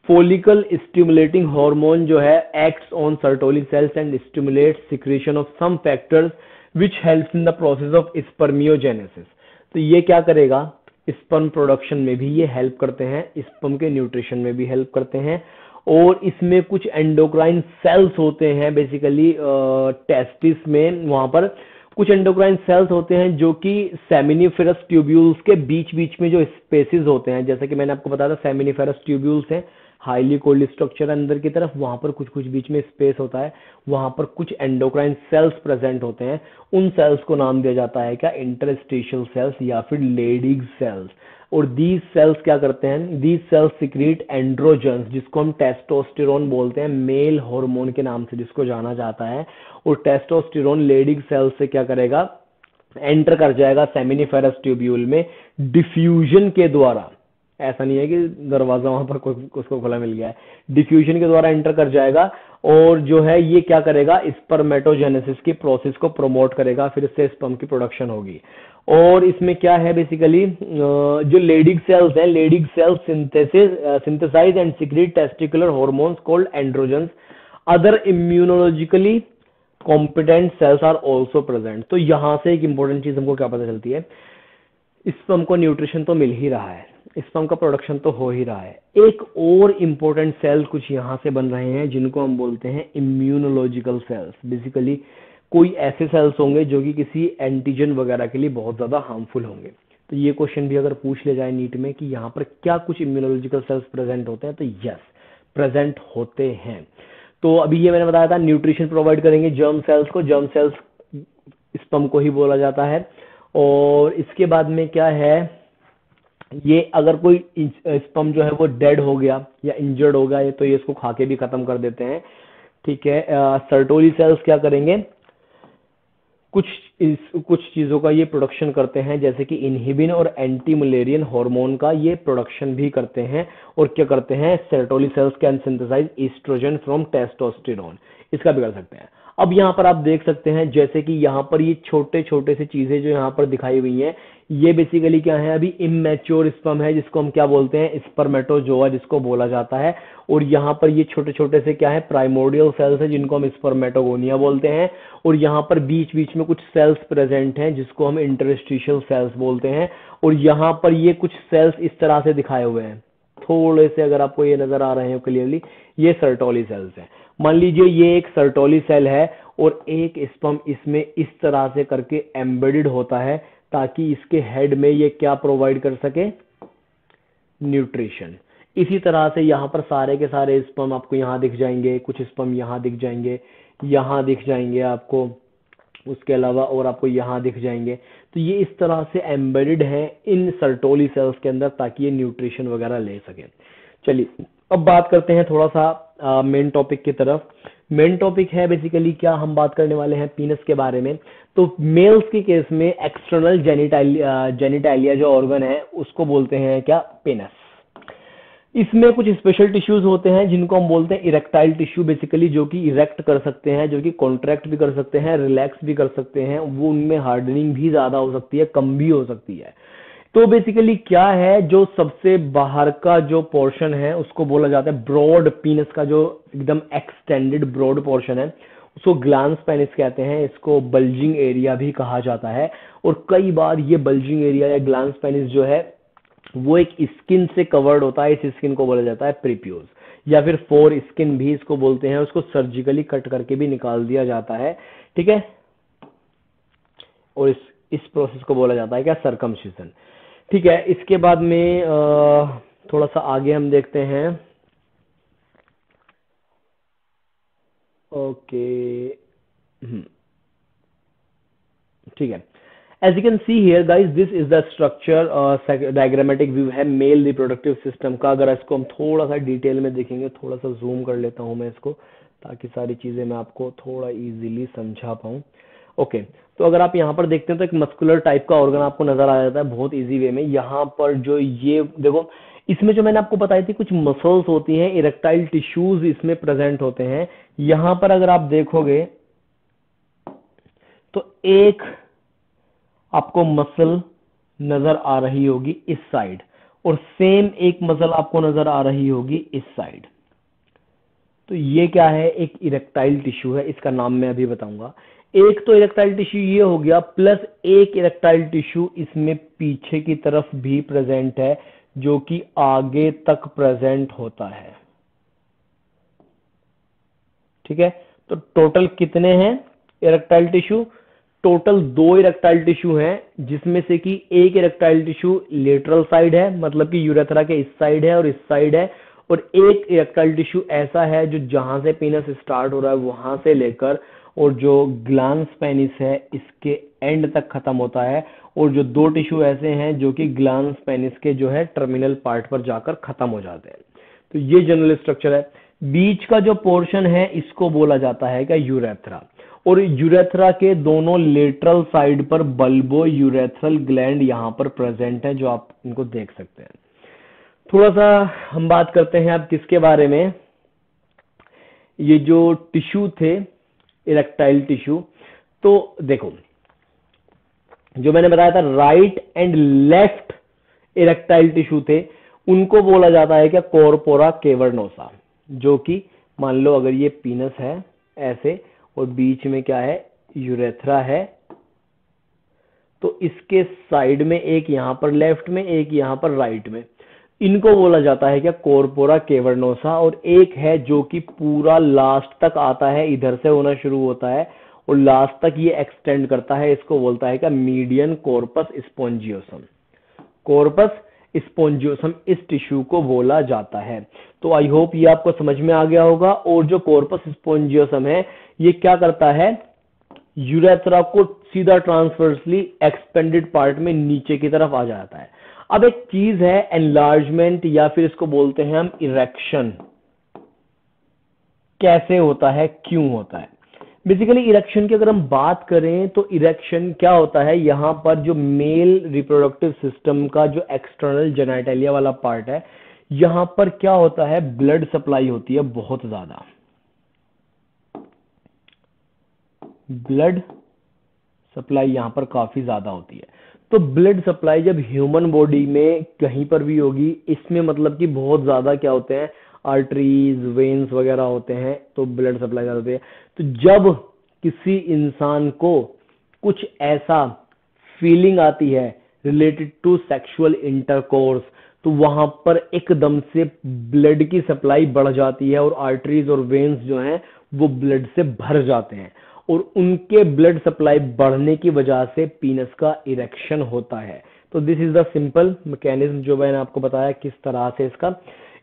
फोलिकल स्टिमुलेटिंग हार्मोन जो है acts on Sertoli cells and stimulates secretion of some factors which helps in the process of spermiogenesis. तो ये क्या करेगा, स्पर्म प्रोडक्शन में भी ये हेल्प करते हैं, स्पर्म के न्यूट्रिशन में भी हेल्प करते हैं। और इसमें कुछ एंडोक्राइन सेल्स होते हैं, बेसिकली टेस्टिस में वहां पर कुछ एंडोक्राइन सेल्स होते हैं जो कि सेमिनिफेरस ट्यूब्यूल्स के बीच बीच में जो स्पेसेस होते हैं, जैसे कि मैंने आपको बताया था सेमिनिफेरस ट्यूब्यूल्स हैं, हाईली कोल्ड स्ट्रक्चर अंदर की तरफ, वहां पर कुछ कुछ बीच में स्पेस होता है, वहां पर कुछ एंडोक्राइन सेल्स प्रेजेंट होते हैं। उन सेल्स को नाम दिया जाता है क्या, इंटरस्टिशियल सेल्स या फिर लेडिग सेल्स। और दीज सेल्स क्या करते हैं, दीज सेल्स सिक्रीट एंड्रोजन्स, जिसको हम टेस्टोस्टेरोन बोलते हैं, मेल हार्मोन के नाम से जिसको जाना जाता है। और टेस्टोस्टेरोन लेडिग सेल्स से क्या करेगा, एंटर कर जाएगा सेमिनिफेरस ट्यूब्यूल में डिफ्यूजन के द्वारा, ऐसा नहीं है कि दरवाजा वहां पर उसको खुला मिल गया है, डिफ्यूजन के द्वारा एंटर कर जाएगा और जो है ये क्या करेगा, स्पर्मेटोजेनेसिस की प्रोसेस को प्रमोट करेगा, फिर इससे स्पर्म की प्रोडक्शन होगी। और इसमें क्या है बेसिकली, जो लेडिग सेल्स हैं, Leydig cells synthesise and secrete testicular hormones called androgens, other immunologically competent cells are also present. तो यहां से एक इंपॉर्टेंट चीज हमको क्या पता चलती है, स्पर्म को न्यूट्रिशन तो मिल ही रहा है, स्पर्म का प्रोडक्शन तो हो ही रहा है, एक और इंपॉर्टेंट सेल कुछ यहां से बन रहे हैं जिनको हम बोलते हैं इम्यूनोलॉजिकल सेल्स। बेसिकली कोई ऐसे सेल्स होंगे जो कि किसी एंटीजन वगैरह के लिए बहुत ज्यादा हार्मफुल होंगे। तो ये क्वेश्चन भी अगर पूछ ले जाए नीट में कि यहाँ पर क्या कुछ इम्यूनोलॉजिकल सेल्स प्रेजेंट होते हैं, तो यस प्रेजेंट होते हैं। तो अभी ये मैंने बताया था, न्यूट्रिशन प्रोवाइड करेंगे जर्म सेल्स को, जर्म सेल्स स्पर्म को ही बोला जाता है। और इसके बाद में क्या है, ये अगर कोई स्पर्म जो है वो डेड हो गया या इंजर्ड हो गया तो ये इसको खा के भी खत्म कर देते हैं, ठीक है। सर्टोली सेल्स क्या करेंगे, कुछ चीजों का ये प्रोडक्शन करते हैं, जैसे कि इनहिबिन और एंटी मलेरियन हार्मोन का ये प्रोडक्शन भी करते हैं। और क्या करते हैं, Sertoli cells can synthesise oestrogen from testosterone, इसका भी कर सकते हैं। अब यहाँ पर आप देख सकते हैं जैसे कि यहाँ पर ये छोटे छोटे से चीजें जो यहाँ पर दिखाई हुई हैं, ये बेसिकली क्या है, अभी इमेच्योर स्पर्म है जिसको हम क्या बोलते हैं, स्पर्मेटोजोआ जिसको बोला जाता है। और यहाँ पर ये छोटे छोटे से क्या है, प्राइमोर्डियल सेल्स है जिनको हम स्पर्मेटोगोनिया बोलते हैं। और यहाँ पर बीच बीच में कुछ सेल्स प्रेजेंट हैं जिसको हम इंटरस्टिशियल सेल्स बोलते हैं। और यहाँ पर ये कुछ सेल्स इस तरह से दिखाए हुए हैं, थोड़े से अगर आपको ये नजर आ रहे हो क्लियरली, ये सर्टोली सेल्स हैं। मान लीजिए ये एक सर्टोली सेल है और एक स्पर्म इसमें इस तरह से करके एम्बेडेड होता है ताकि इसके हेड में ये क्या प्रोवाइड कर सके, न्यूट्रिशन। इसी तरह से यहाँ पर सारे के सारे स्पर्म आपको यहाँ दिख जाएंगे, कुछ स्पर्म यहाँ दिख जाएंगे, यहाँ दिख जाएंगे आपको, उसके अलावा और आपको यहाँ दिख जाएंगे। तो ये इस तरह से एम्बेडेड है इन सर्टोली सेल्स के अंदर ताकि ये न्यूट्रिशन वगैरह ले सके। चलिए अब बात करते हैं थोड़ा सा मेन टॉपिक की तरफ। मेन टॉपिक है बेसिकली क्या, हम बात करने वाले हैं पीनस के बारे में। तो मेल्स के केस में एक्सटर्नल जेनिटालिया जो ऑर्गन है उसको बोलते हैं क्या, पेनस। इसमें कुछ स्पेशल टिश्यूज होते हैं जिनको हम बोलते हैं इरेक्टाइल टिश्यू, बेसिकली जो कि इरेक्ट कर सकते हैं, जो कि कॉन्ट्रैक्ट भी कर सकते हैं, रिलैक्स भी कर सकते हैं। वो उनमें हार्डनिंग भी ज्यादा हो सकती है, कम भी हो सकती है। तो बेसिकली क्या है, जो सबसे बाहर का जो पोर्शन है उसको बोला जाता है ब्रॉड, पीनस का जो एकदम एक्सटेंडेड ब्रॉड पोर्शन है उसको ग्लैंस पेनिस कहते हैं। इसको बल्जिंग एरिया भी कहा जाता है। और कई बार ये बल्जिंग एरिया या ग्लैंस पेनिस जो है वो एक स्किन से कवर्ड होता है, इस स्किन को बोला जाता है प्रीप्यूज या फिर फोर स्किन भी इसको बोलते हैं। उसको सर्जिकली कट करके भी निकाल दिया जाता है, ठीक है। और इस प्रोसेस को बोला जाता है क्या, सर्कमसिजन, ठीक है। इसके बाद में थोड़ा सा आगे हम देखते हैं, ओके, ठीक है। As you can see here guys, this is the structure, diagrammatic view है मेल रिप्रोडक्टिव सिस्टम का। अगर इसको हम थोड़ा सा डिटेल में देखेंगे, थोड़ा सा जूम कर लेता हूं मैं इसको ताकि सारी चीजें मैं आपको थोड़ा इजीली समझा पाऊं। ओके, तो अगर आप यहाँ पर देखते हैं तो एक मस्कुलर टाइप का ऑर्गन आपको नजर आ जाता है बहुत इजी वे में। यहाँ पर जो ये देखो, इसमें जो मैंने आपको बताई थी कुछ मसल्स होती हैं, इरेक्टाइल टिश्यूज इसमें प्रेजेंट होते हैं। यहाँ पर अगर आप देखोगे तो एक आपको मसल नजर आ रही होगी इस साइड और सेम एक मसल आपको नजर आ रही होगी इस साइड। तो ये क्या है, एक इरेक्टाइल टिश्यू है, इसका नाम मैं अभी बताऊंगा। एक तो इरेक्टाइल टिश्यू ये हो गया, प्लस एक इरेक्टाइल टिश्यू इसमें पीछे की तरफ भी प्रेजेंट है जो कि आगे तक प्रेजेंट होता है, ठीक है। तो टोटल कितने हैं erectile tissue, total 2 erectile tissue हैं, जिसमें से कि एक इरेक्टाइल टिश्यू लेटरल साइड है, मतलब कि यूरेथ्रा के इस साइड है और इस साइड है। और एक इरेक्टाइल टिश्यू ऐसा है जो जहां से पेनिस स्टार्ट हो रहा है वहां से लेकर और जो ग्लैंस पेनिस है इसके एंड तक खत्म होता है। और जो 2 टिश्यू ऐसे हैं जो कि ग्लैंस पेनिस के जो है टर्मिनल पार्ट पर जाकर खत्म हो जाते हैं। तो ये जनरल स्ट्रक्चर है। बीच का जो पोर्शन है इसको बोला जाता है क्या, यूरेथ्रा। और यूरेथ्रा के दोनों लेटरल साइड पर बल्बो यूरेथ्रल ग्लैंड यहां पर प्रेजेंट है, जो आप इनको देख सकते हैं। थोड़ा सा हम बात करते हैं अब किसके बारे में, ये जो टिश्यू थे, इरेक्टाइल टिश्यू। तो देखो, जो मैंने बताया था right and left erectile tissue थे, उनको बोला जाता है क्या, कॉर्पोरा केवर्नोसा। जो कि मान लो अगर ये पीनस है ऐसे, और बीच में क्या है, यूरेथ्रा है, तो इसके साइड में एक यहां पर लेफ्ट में, एक यहां पर राइट में, इनको बोला जाता है क्या, कॉर्पोरा केवर्नोसा। और एक है जो कि पूरा लास्ट तक आता है, इधर से होना शुरू होता है और लास्ट तक ये एक्सटेंड करता है, इसको बोलता है क्या, मीडियन कॉर्पस स्पोंजियोसम। कॉर्पस स्पोंजियोसम इस टिश्यू को बोला जाता है। तो आई होप ये आपको समझ में आ गया होगा। और जो कॉर्पस स्पोंजियोसम है, ये क्या करता है, यूरेथ्रा को सीधा ट्रांसवर्सली एक्सपेंडेड पार्ट में नीचे की तरफ आ जाता है। अब एक चीज है एनलार्जमेंट, या फिर इसको बोलते हैं हम इरेक्शन। कैसे होता है, क्यों होता है? बेसिकली इरेक्शन की अगर हम बात करें तो इरेक्शन क्या होता है, यहां पर जो मेल रिप्रोडक्टिव सिस्टम का जो एक्सटर्नल जेनिटलिया वाला पार्ट है, यहां पर क्या होता है, ब्लड सप्लाई होती है बहुत ज्यादा। ब्लड सप्लाई यहां पर काफी ज्यादा होती है। तो ब्लड सप्लाई जब ह्यूमन बॉडी में कहीं पर भी होगी, इसमें मतलब कि बहुत ज्यादा क्या होते हैं, आर्टरीज, वेन्स वगैरह होते हैं, तो ब्लड सप्लाई ज्यादा होती है। तो जब किसी इंसान को कुछ ऐसा फीलिंग आती है रिलेटेड टू सेक्सुअल इंटरकोर्स, तो वहां पर एकदम से ब्लड की सप्लाई बढ़ जाती है और आर्टरीज और वेन्स जो हैं वो ब्लड से भर जाते हैं, और उनके ब्लड सप्लाई बढ़ने की वजह से पीनस का इरेक्शन होता है। तो this is the simple mechanism जो मैंने आपको बताया किस तरह से इसका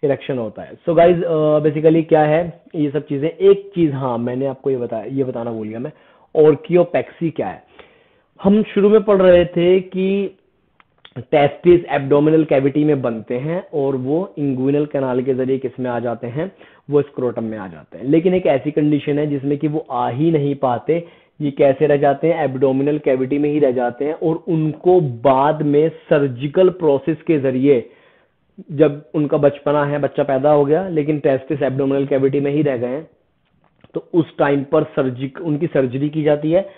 इरेक्शन होता है। सो गाइज बेसिकली क्या है ये सब चीजें। एक चीज हाँ मैंने आपको ये बताना भूल गया मैं, ऑर्कियोपेक्सी क्या है। हम शुरू में पढ़ रहे थे कि टेस्टिस एब्डोमिनल कैविटी में बनते हैं और वो इंग्विनल कैनाल के जरिए किस में आ जाते हैं, वो स्क्रोटम में आ जाते हैं। लेकिन एक ऐसी कंडीशन है जिसमें कि वो आ ही नहीं पाते, ये कैसे रह जाते हैं, एब्डोमिनल कैविटी में ही रह जाते हैं, और उनको बाद में सर्जिकल प्रोसेस के जरिए, जब उनका बचपना है, बच्चा पैदा हो गया लेकिन टेस्टिस एब्डोमिनल कैविटी में ही रह गए हैं, तो उस टाइम पर उनकी सर्जरी की जाती है।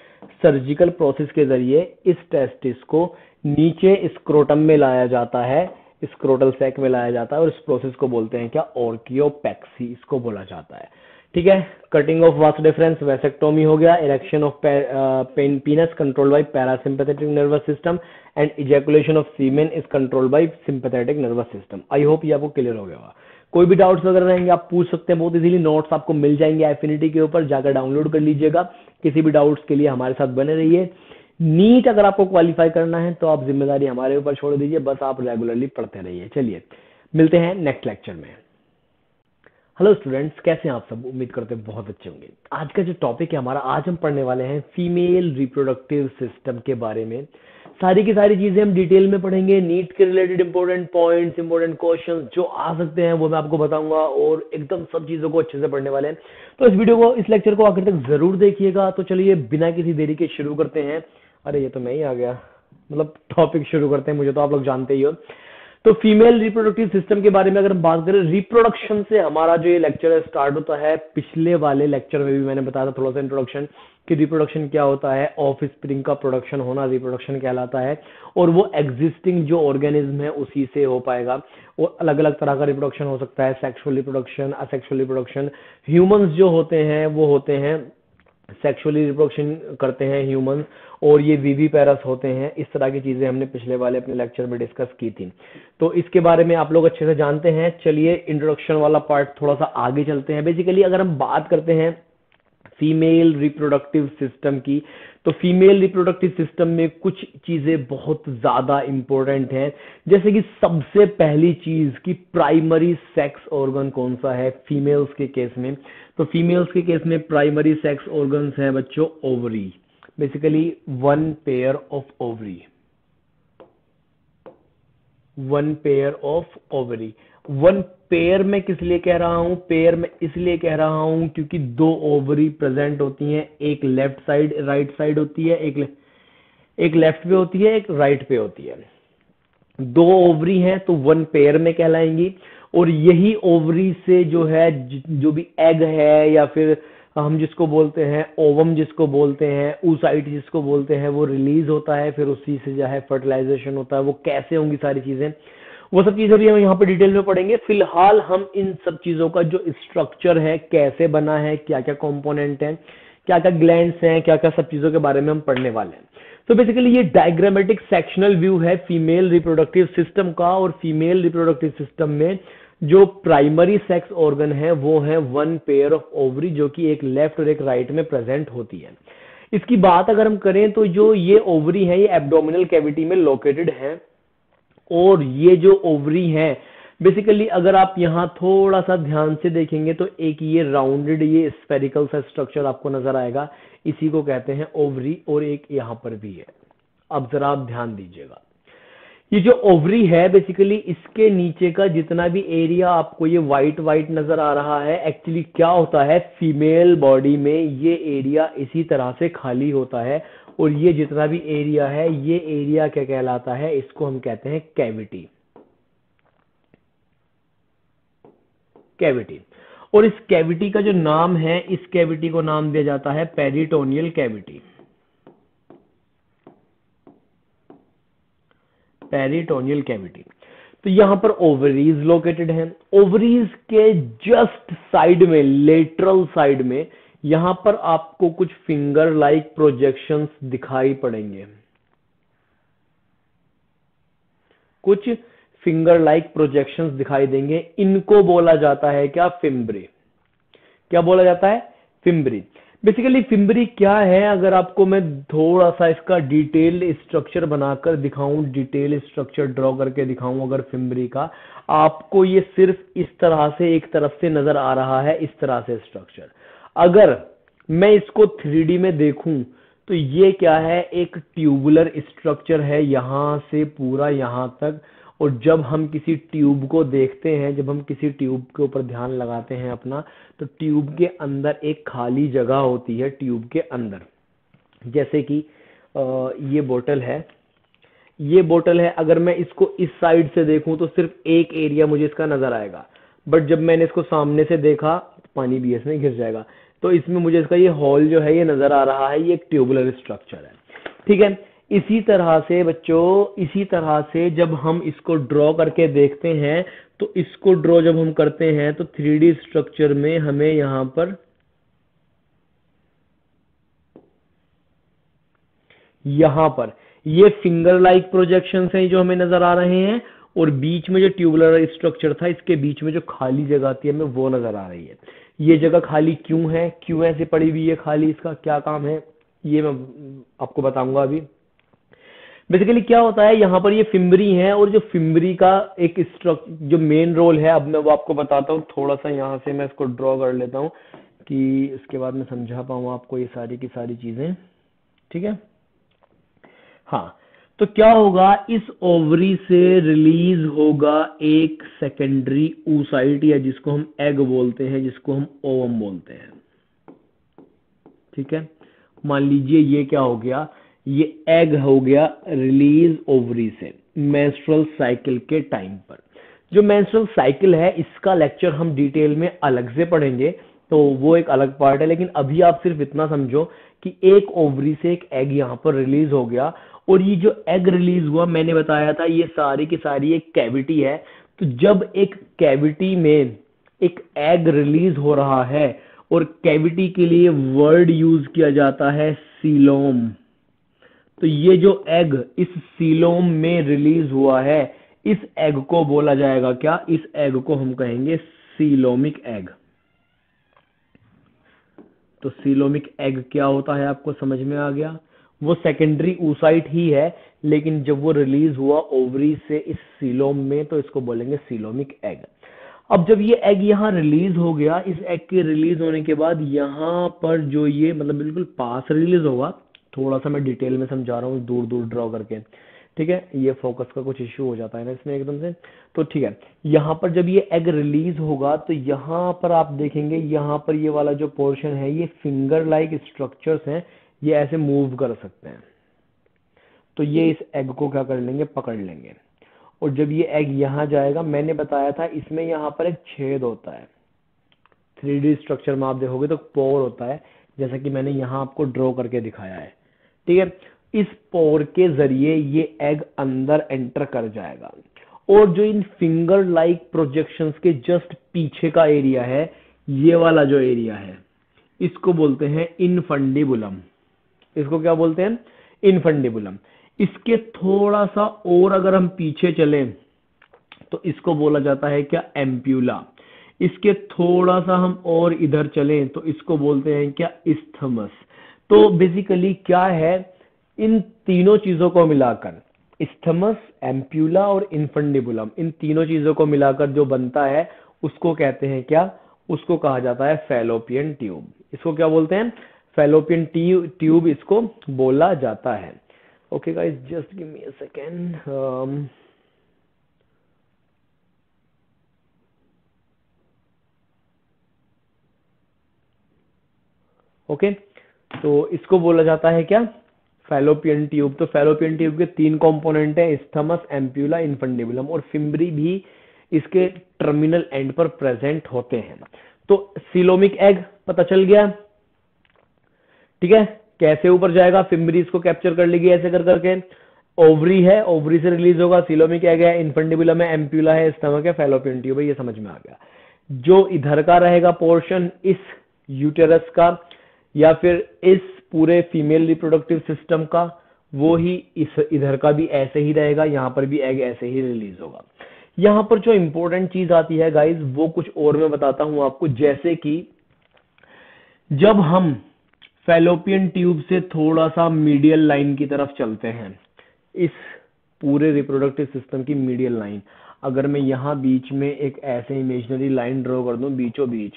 सर्जिकल प्रोसेस के जरिए इस टेस्टिस को नीचे स्क्रोटम में लाया जाता है, स्क्रोटल सैक में लाया जाता है, और इस प्रोसेस को बोलते हैं क्या, ऑर्कियोपेक्सी इसको बोला जाता है। ठीक है, cutting off vas deferens vasectomy हो गया, erection of penis controlled by parasympathetic nervous system, and ejaculation of semen is controlled by sympathetic nervous system. I hope ये आपको क्लियर हो गया होगा। कोई भी डाउट्स वगैरह रहेंगे आप पूछ सकते हैं, बहुत इजीली नोट्स आपको मिल जाएंगे एफिनिटी के ऊपर, जाकर डाउनलोड कर लीजिएगा। किसी भी डाउट्स के लिए हमारे साथ बने रहिए। नीट अगर आपको क्वालिफाई करना है तो आप जिम्मेदारी हमारे ऊपर छोड़ दीजिए, बस आप रेगुलरली पढ़ते रहिए। चलिए मिलते हैं नेक्स्ट लेक्चर में। हेलो स्टूडेंट्स, कैसे हैं आप सब? उम्मीद करते हैं बहुत अच्छे होंगे। आज का जो टॉपिक है हमारा, आज हम पढ़ने वाले हैं फीमेल रिप्रोडक्टिव सिस्टम के बारे में। सारी की सारी चीजें हम डिटेल में पढ़ेंगे, नीट के related important points, important questions जो आ सकते हैं वो मैं आपको बताऊंगा, और एकदम सब चीजों को अच्छे से पढ़ने वाले हैं। तो इस वीडियो को, इस लेक्चर को आखिर तक जरूर देखिएगा। तो चलिए बिना किसी देरी के शुरू करते हैं। अरे ये तो मैं ही आ गया, मतलब टॉपिक शुरू करते हैं, मुझे तो आप लोग जानते ही हो। तो फीमेल रिप्रोडक्टिव सिस्टम के बारे में अगर हम बात करें, रिप्रोडक्शन से हमारा जो ये लेक्चर है स्टार्ट होता है। पिछले वाले लेक्चर में भी मैंने बताया था थोड़ा सा इंट्रोडक्शन कि रिप्रोडक्शन क्या होता है, ऑफ स्प्रिंग का प्रोडक्शन होना रिप्रोडक्शन कहलाता है, और वो एग्जिस्टिंग जो ऑर्गेनिज्म है उसी से हो पाएगा। और अलग अलग तरह का रिप्रोडक्शन हो सकता है, sexual reproduction, asexual reproduction. Humans जो होते हैं वो होते हैं सेक्सुअली रिप्रोडक्शन करते हैं ह्यूमंस, और ये विविपेरस होते हैं। इस तरह की चीजें हमने पिछले वाले अपने लेक्चर में डिस्कस की थी, तो इसके बारे में आप लोग अच्छे से जानते हैं। चलिए इंट्रोडक्शन वाला पार्ट थोड़ा सा आगे चलते हैं। बेसिकली अगर हम बात करते हैं फीमेल रिप्रोडक्टिव सिस्टम की, तो फीमेल रिप्रोडक्टिव सिस्टम में कुछ चीजें बहुत ज्यादा इंपॉर्टेंट हैं। जैसे कि सबसे पहली चीज कि प्राइमरी सेक्स ऑर्गन कौन सा है फीमेल्स के केस में। तो फीमेल्स के केस में प्राइमरी सेक्स ऑर्गन्स हैं बच्चों ovary, basically one pair of ovary, one pair of ovary. One pair में किस लिए कह रहा हूं, पेयर में इसलिए कह रहा हूं क्योंकि दो ओवरी प्रेजेंट होती हैं, एक लेफ्ट साइड राइट साइड होती है, एक लेफ्ट पे होती है, एक राइट पे होती है। दो ओवरी हैं तो वन पेयर में कहलाएंगी, और यही ओवरी से जो है जो भी एग है या फिर हम जिसको बोलते हैं ओवम जिसको बोलते हैं, oocyte जिसको बोलते हैं, वो रिलीज होता है, फिर उसी से जो है फर्टिलाइजेशन होता है। वो कैसे होंगी सारी चीजें, वो सब चीजें भी हम यहाँ पे डिटेल में पढ़ेंगे। फिलहाल हम इन सब चीजों का जो स्ट्रक्चर है, कैसे बना है, क्या क्या कंपोनेंट हैं, क्या क्या ग्लैंड्स हैं, क्या क्या सब चीजों के बारे में हम पढ़ने वाले हैं। तो बेसिकली ये डायग्रामेटिक सेक्शनल व्यू है फीमेल रिप्रोडक्टिव सिस्टम का, और फीमेल रिप्रोडक्टिव सिस्टम में जो प्राइमरी सेक्स ऑर्गन है वो है वन पेयर ऑफ ओवरी, जो कि एक लेफ्ट और एक राइट में प्रेजेंट होती है। इसकी बात अगर हम करें तो जो ये ओवरी है ये एब्डोमिनल कैविटी में लोकेटेड है, और ये जो ओवरी है बेसिकली अगर आप यहाँ थोड़ा सा ध्यान से देखेंगे तो एक ये राउंडेड ये स्फेरिकल सा स्ट्रक्चर आपको नजर आएगा, इसी को कहते हैं ओवरी, और एक यहाँ पर भी है। अब जरा आप ध्यान दीजिएगा, ये जो ओवरी है बेसिकली इसके नीचे का जितना भी एरिया आपको ये वाइट वाइट नजर आ रहा है, एक्चुअली क्या होता है फीमेल बॉडी में ये एरिया इसी तरह से खाली होता है, और ये जितना भी एरिया है ये एरिया क्या कहलाता है, इसको हम कहते हैं कैविटी। कैविटी, और इस कैविटी का जो नाम है, इस कैविटी को नाम दिया जाता है पेरिटोनियल कैविटी। Peritoneal cavity. तो यहां पर ओवरीज लोकेटेड हैं। ओवरीज के जस्ट साइड में, लेटरल साइड में, यहां पर आपको कुछ फिंगर लाइक प्रोजेक्शंस दिखाई पड़ेंगे, कुछ फिंगर लाइक प्रोजेक्शंस दिखाई देंगे। इनको बोला जाता है क्या, फिम्ब्री। क्या बोला जाता है, फिम्ब्री। बेसिकली फिम्ब्री क्या है, अगर आपको मैं थोड़ा सा इसका डिटेल स्ट्रक्चर बनाकर दिखाऊं, डिटेल स्ट्रक्चर ड्रॉ करके दिखाऊं अगर फिम्ब्री का, आपको ये सिर्फ इस तरह से एक तरफ से नजर आ रहा है, इस तरह से स्ट्रक्चर। अगर मैं इसको 3D में देखूं तो ये क्या है, एक ट्यूबुलर स्ट्रक्चर है यहां से पूरा यहां तक। और जब हम किसी ट्यूब को देखते हैं, जब हम किसी ट्यूब के ऊपर ध्यान लगाते हैं अपना, तो ट्यूब के अंदर एक खाली जगह होती है ट्यूब के अंदर। जैसे कि ये बोतल है, ये बोतल है, अगर मैं इसको इस साइड से देखूं तो सिर्फ एक एरिया मुझे इसका नजर आएगा, बट जब मैंने इसको सामने से देखा पानी भी इसमें घिस जाएगा, तो इसमें मुझे इसका ये हॉल जो है ये नजर आ रहा है, ये एक ट्यूबुलर स्ट्रक्चर है। ठीक है, इसी तरह से बच्चों, इसी तरह से जब हम इसको ड्रॉ करके देखते हैं, तो इसको ड्रॉ जब हम करते हैं तो 3D स्ट्रक्चर में हमें यहां पर ये फिंगर लाइक प्रोजेक्शंस हैं जो हमें नजर आ रहे हैं, और बीच में जो ट्यूबुलर स्ट्रक्चर था इसके बीच में जो खाली जगह आती है हमें वो नजर आ रही है। ये जगह खाली क्यों है, क्यों ऐसे पड़ी हुई है खाली, इसका क्या काम है, ये मैं आपको बताऊंगा अभी। बेसिकली क्या होता है, यहाँ पर ये फिम्बरी है, और जो फिम्बरी का एक स्ट्रक्चर जो मेन रोल है, अब मैं वो आपको बताता हूँ। थोड़ा सा यहाँ से मैं इसको ड्रॉ कर लेता हूँ कि इसके बाद मैं समझा पाऊँ आपको ये सारी की सारी चीजें। ठीक है, हाँ। तो क्या होगा, इस ओवरी से रिलीज होगा एक सेकेंडरी oocyte, या जिसको हम एग बोलते हैं, जिसको हम ओवम बोलते हैं। ठीक है, मान लीजिए ये क्या हो गया, ये एग हो गया रिलीज ओवरी से मेंस्ट्रुअल साइकिल के टाइम पर। जो मेंस्ट्रुअल साइकिल है इसका लेक्चर हम डिटेल में अलग से पढ़ेंगे, तो वो एक अलग पार्ट है। लेकिन अभी आप सिर्फ इतना समझो कि एक ओवरी से एक एग यहाँ पर रिलीज हो गया, और ये जो एग रिलीज हुआ मैंने बताया था ये सारी की सारी एक कैविटी है। तो जब एक कैविटी में एक एग रिलीज हो रहा है, और कैविटी के लिए वर्ड यूज किया जाता है सीलोम, तो ये जो एग इस सीलोम में रिलीज हुआ है, इस एग को बोला जाएगा क्या, इस एग को हम कहेंगे सीलोमिक एग। तो सीलोमिक एग क्या होता है आपको समझ में आ गया, वो सेकेंडरी oocyte ही है, लेकिन जब वो रिलीज हुआ ओवरी से इस सीलोम में, तो इसको बोलेंगे सीलोमिक एग। अब जब ये एग यहाँ रिलीज हो गया, इस एग के रिलीज होने के बाद यहाँ पर जो ये मतलब बिल्कुल पास रिलीज होगा, थोड़ा सा मैं डिटेल में समझा रहा हूँ दूर दूर ड्रॉ करके। ठीक है, ये फोकस का कुछ इश्यू हो जाता है ना इसमें एकदम से। तो ठीक है, यहाँ पर जब ये एग रिलीज होगा तो यहाँ पर आप देखेंगे, यहाँ पर ये वाला जो पोर्शन है ये फिंगर लाइक स्ट्रक्चर्स हैं, ये ऐसे मूव कर सकते हैं। तो ये इस एग को क्या कर लेंगे, पकड़ लेंगे। और जब ये एग यहाँ जाएगा, मैंने बताया था इसमें यहाँ पर एक छेद होता है, 3D स्ट्रक्चर में आप देखोगे तो पोर होता है, जैसा कि मैंने यहाँ आपको ड्रॉ करके दिखाया है। ठीक है, इस पोर के जरिए ये एग अंदर एंटर कर जाएगा, और जो इन फिंगर लाइक प्रोजेक्शंस के जस्ट पीछे का एरिया है, ये वाला जो एरिया है, इसको बोलते हैं इनफंडिबुलम। इसको क्या बोलते हैं? इनफंडिबुलम। इसके थोड़ा सा और अगर हम पीछे चलें तो इसको बोला जाता है क्या? एम्प्यूला। इसके थोड़ा सा हम और इधर चलें तो इसको बोलते हैं क्या? इस्थमस। तो बेसिकली क्या है, इन तीनों चीजों को मिलाकर, इस्थमस, एम्प्यूला और इनफंडिबुलम, इन तीनों चीजों को मिलाकर जो बनता है उसको कहते हैं क्या? उसको कहा जाता है फैलोपियन ट्यूब। इसको क्या बोलते हैं? फैलोपियन ट्यूब इसको बोला जाता है। Okay guys, just give me a second. Okay, तो इसको बोला जाता है क्या? Fallopian tube. तो फैलोपियन ट्यूब के 3 कंपोनेंट है, इस्थमस, एम्प्यूला, इनफंडिबुलम, और फिम्बरी भी इसके टर्मिनल एंड पर प्रेजेंट होते हैं। तो सिलोमिक एग पता चल गया, ठीक है, कैसे ऊपर जाएगा, फिम्बरी इसको कैप्चर कर लेगी ऐसे कर करके, ओवरी है, ओवरी से रिलीज होगा, सिलोमिक एग है, इनफंडिबुलम है, एम्प्यूला है, स्टमक है, फैलोपियन ट्यूब है। ये समझ में आ गया। जो इधर का रहेगा पोर्शन इस यूटेरस का या फिर इस पूरे फीमेल रिप्रोडक्टिव सिस्टम का, वो ही इस इधर का भी ऐसे ही रहेगा, यहां पर भी एग ऐसे ही रिलीज होगा। यहां पर जो इंपॉर्टेंट चीज आती है गाइज, वो कुछ और मैं बताता हूं आपको। जैसे कि जब हम फैलोपियन ट्यूब से थोड़ा सा मीडियल लाइन की तरफ चलते हैं, इस पूरे रिप्रोडक्टिव सिस्टम की मीडियल लाइन, अगर मैं यहां बीच में एक ऐसे इमेजिनरी लाइन ड्रॉ कर दूं बीचों बीच,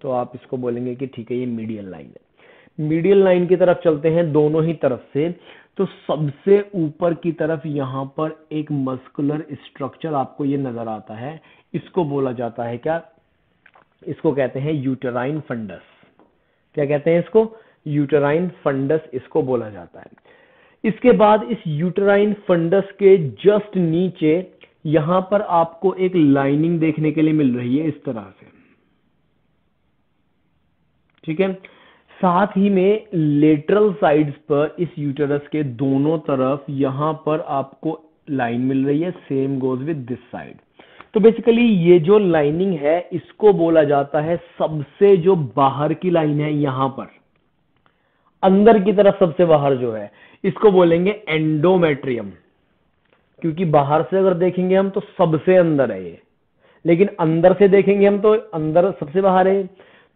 तो आप इसको बोलेंगे कि ठीक है ये मीडियल लाइन है। मीडियल लाइन की तरफ चलते हैं दोनों ही तरफ से, तो सबसे ऊपर की तरफ यहां पर एक मस्कुलर स्ट्रक्चर आपको ये नजर आता है। इसको बोला जाता है क्या? इसको कहते हैं यूटेराइन फंडस। क्या कहते हैं इसको? यूटेराइन फंडस इसको बोला जाता है। इसके बाद इस यूटेराइन फंडस के जस्ट नीचे यहां पर आपको एक लाइनिंग देखने के लिए मिल रही है इस तरह से, ठीक है। साथ ही में लेटरल साइड्स पर इस यूटेरस के दोनों तरफ यहां पर आपको लाइन मिल रही है, same goes with this side. तो बेसिकली ये जो लाइनिंग है इसको बोला जाता है, सबसे जो बाहर की लाइन है यहां पर अंदर की तरफ सबसे बाहर जो है, इसको बोलेंगे एंडोमेट्रियम। क्योंकि बाहर से अगर देखेंगे हम तो सबसे अंदर है ये, लेकिन अंदर से देखेंगे हम तो अंदर सबसे बाहर है।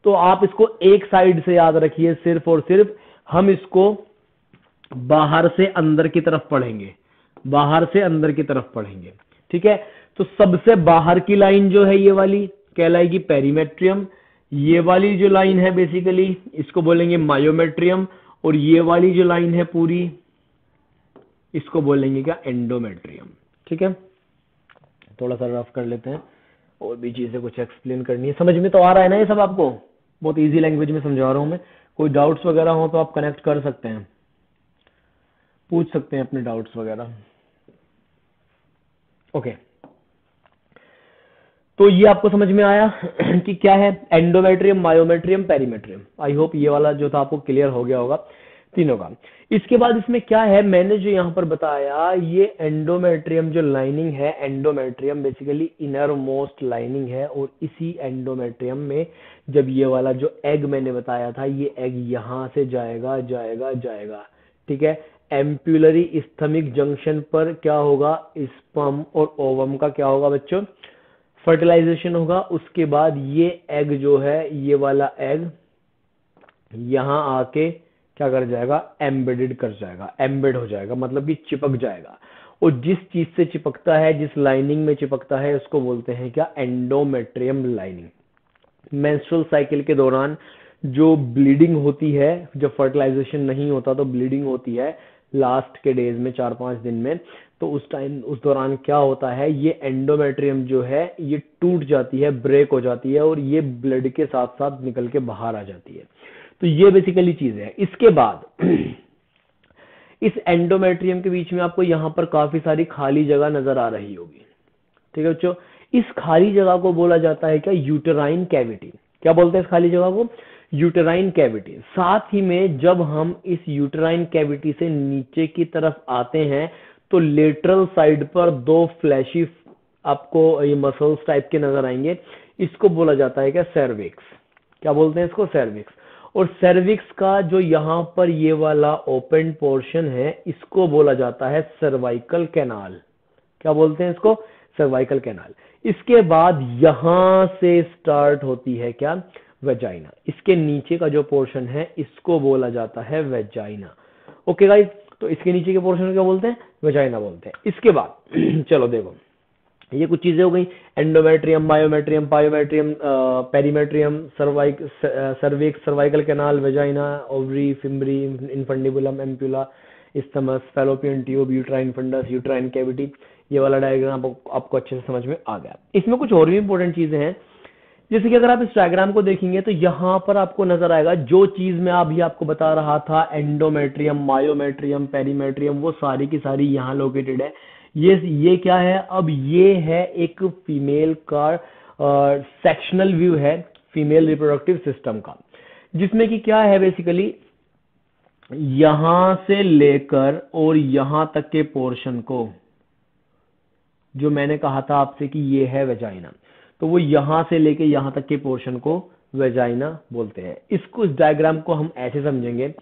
तो आप इसको एक साइड से याद रखिए, सिर्फ और सिर्फ हम इसको बाहर से अंदर की तरफ पढ़ेंगे, बाहर से अंदर की तरफ पढ़ेंगे, ठीक है। तो सबसे बाहर की लाइन जो है ये वाली कहलाएगी पेरीमेट्रियम, ये वाली जो लाइन है बेसिकली इसको बोलेंगे मायोमेट्रियम, और ये वाली जो लाइन है पूरी इसको बोलेंगे क्या? एंडोमेट्रियम, ठीक है। थोड़ा सा रफ कर लेते हैं, और भी चीजें कुछ एक्सप्लेन करनी है। समझ में तो आ रहा है ना ये सब आपको? बहुत इजी लैंग्वेज में समझा रहा हूं मैं। कोई डाउट्स वगैरह हो तो आप कनेक्ट कर सकते हैं, पूछ सकते हैं अपने डाउट्स वगैरह। ओके, तो ये आपको समझ में आया कि क्या है एंडोमेट्रियम, मायोमेट्रियम, पेरीमेट्रियम। आई होप ये वाला जो था आपको क्लियर हो गया होगा तीनों का। इसके बाद इसमें क्या है, मैंने जो यहां पर बताया, ये एंडोमेट्रियम जो लाइनिंग है, endometrium basically inner most lining है, और इसी एंडोमेट्रियम में जब ये वाला जो एग मैंने बताया था, ये एग यहां से जाएगा जाएगा जाएगा, ठीक है। एम्प्यूलरी इस्थमिक जंक्शन पर क्या होगा? स्पर्म और ओवम का क्या होगा बच्चों? फर्टिलाइजेशन होगा। उसके बाद ये एग जो है, ये वाला एग यहां आके क्या कर जाएगा? एम्बेडेड कर जाएगा, एम्बेड हो जाएगा, मतलब कि चिपक जाएगा। और जिस चीज से चिपकता है, जिस लाइनिंग में चिपकता है, उसको बोलते हैं क्या? Endometrium lining. मेंस्ट्रुअल साइकिल के दौरान जो ब्लीडिंग होती है, जब फर्टिलाइजेशन नहीं होता तो ब्लीडिंग होती है लास्ट के डेज में, 4-5 दिन में, तो उस टाइम उस दौरान क्या होता है, ये एंडोमेट्रियम जो है ये टूट जाती है, ब्रेक हो जाती है, और ये ब्लड के साथ साथ निकल के बाहर आ जाती है। तो ये बेसिकली चीज है। इसके बाद इस एंडोमेट्रियम के बीच में आपको यहाँ पर काफी सारी खाली जगह नजर आ रही होगी। ठीक है बच्चों, इस खाली जगह को बोला जाता है क्या, यूटेराइन कैविटी। क्या बोलते हैं इस खाली जगह को, यूटेराइन कैविटी। साथ ही में जब हम इस यूटेराइन कैविटी से नीचे की तरफ आते हैं तो लेटरल साइड पर दो फ्लैशी आपको ये मसल्स टाइप के नजर आएंगे, इसको बोला जाता है क्या, सर्विक्स। क्या बोलते हैं इसको, सर्विक्स। और सर्विक्स का जो यहाँ पर ये वाला ओपन पोर्शन है इसको बोला जाता है सर्वाइकल कैनाल। क्या बोलते हैं इसको, सर्वाइकल कैनाल। इसके बाद यहां से स्टार्ट होती है क्या, वेजाइना। इसके नीचे का जो पोर्शन है इसको बोला जाता है वेजाइना। ओके गाइस, तो इसके नीचे के पोर्शन को क्या बोलते हैं, वेजाइना बोलते हैं। इसके बाद चलो देखो, ये कुछ चीजें हो गई, endometrium, myometrium, pyometrium, perimetrium, cervix, cervical canal, vagina, ovary, fimbriae, infundibulum, ampulla, isthmus, fallopian tube, uterine fundus, uterine cavity. ये वाला डायग्राम आपको अच्छे से समझ में आ गया। इसमें कुछ और भी इंपॉर्टेंट चीजें हैं, जैसे कि अगर आप इस डायग्राम को देखेंगे तो यहां पर आपको नजर आएगा जो चीज मैं अभी आपको बता रहा था, एंडोमेट्रियम, मायोमेट्रियम, पेरीमेट्रियम, वो सारी की सारी यहां लोकेटेड है। ये क्या है, अब ये है एक फीमेल का सेक्शनल व्यू है फीमेल रिप्रोडक्टिव सिस्टम का, जिसमें कि क्या है बेसिकली, यहां से लेकर और यहां तक के पोर्शन को, जो मैंने कहा था आपसे कि ये है वेजाइना, तो वो यहां से लेके यहां तक के पोर्शन को वेजाइना बोलते हैं। इसको, इस डायग्राम को हम ऐसे समझेंगे,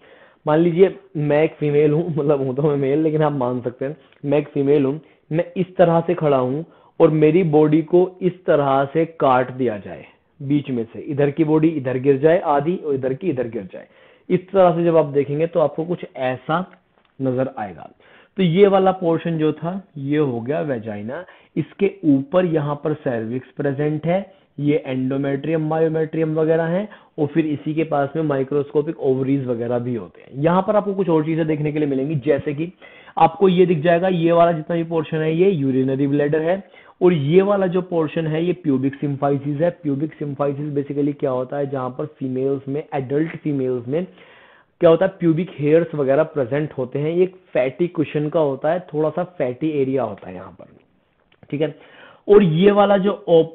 मान लीजिए मैं एक फीमेल हूं, मतलब हूं तो मैं मेल, लेकिन आप मान सकते हैं मैं एक फीमेल हूं, मैं इस तरह से खड़ा हूं और मेरी बॉडी को इस तरह से काट दिया जाए बीच में से, इधर की बॉडी इधर गिर जाए आधी और इधर की इधर गिर जाए। इस तरह से जब आप देखेंगे तो आपको कुछ ऐसा नजर आएगा। तो ये वाला पोर्शन जो था ये हो गया वेजाइना। इसके ऊपर यहाँ पर सर्विक्स प्रेजेंट है, ये एंडोमेट्रियम, मायोमेट्रियम वगैरह हैं, और फिर इसी के पास में माइक्रोस्कोपिक ओवरीज वगैरह भी होते हैं। यहाँ पर आपको कुछ और चीजें देखने के लिए मिलेंगी, जैसे कि आपको ये दिख जाएगा, ये वाला जितना भी पोर्शन है ये यूरिनरी ब्लैडर है, और ये वाला जो पोर्शन है ये प्यूबिक सिम्फाइसिस है। प्यूबिक सिम्फाइसिस बेसिकली क्या होता है, जहां पर फीमेल्स में, एडल्ट फीमेल्स में क्या होता है, प्यूबिक हेयर्स वगैरह प्रेजेंट होते हैं। ये एक फैटी कुशन का होता है, थोड़ा सा फैटी एरिया होता है यहाँ पर, ठीक है। और ये वाला जो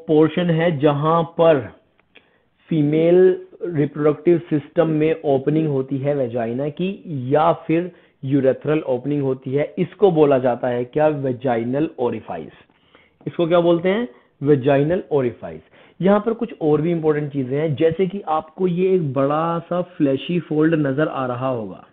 पोर्शन है जहां पर फीमेल रिप्रोडक्टिव सिस्टम में ओपनिंग होती है वेजाइना की, या फिर यूरेथ्रल ओपनिंग होती है, इसको बोला जाता है क्या, वेजाइनल ओरिफाइस। इसको क्या बोलते हैं, वेजाइनल ओरिफाइस। यहाँ पर कुछ और भी इंपॉर्टेंट चीजें हैं, जैसे कि आपको ये एक बड़ा सा फ्लैशी फोल्ड नजर आ रहा होगा।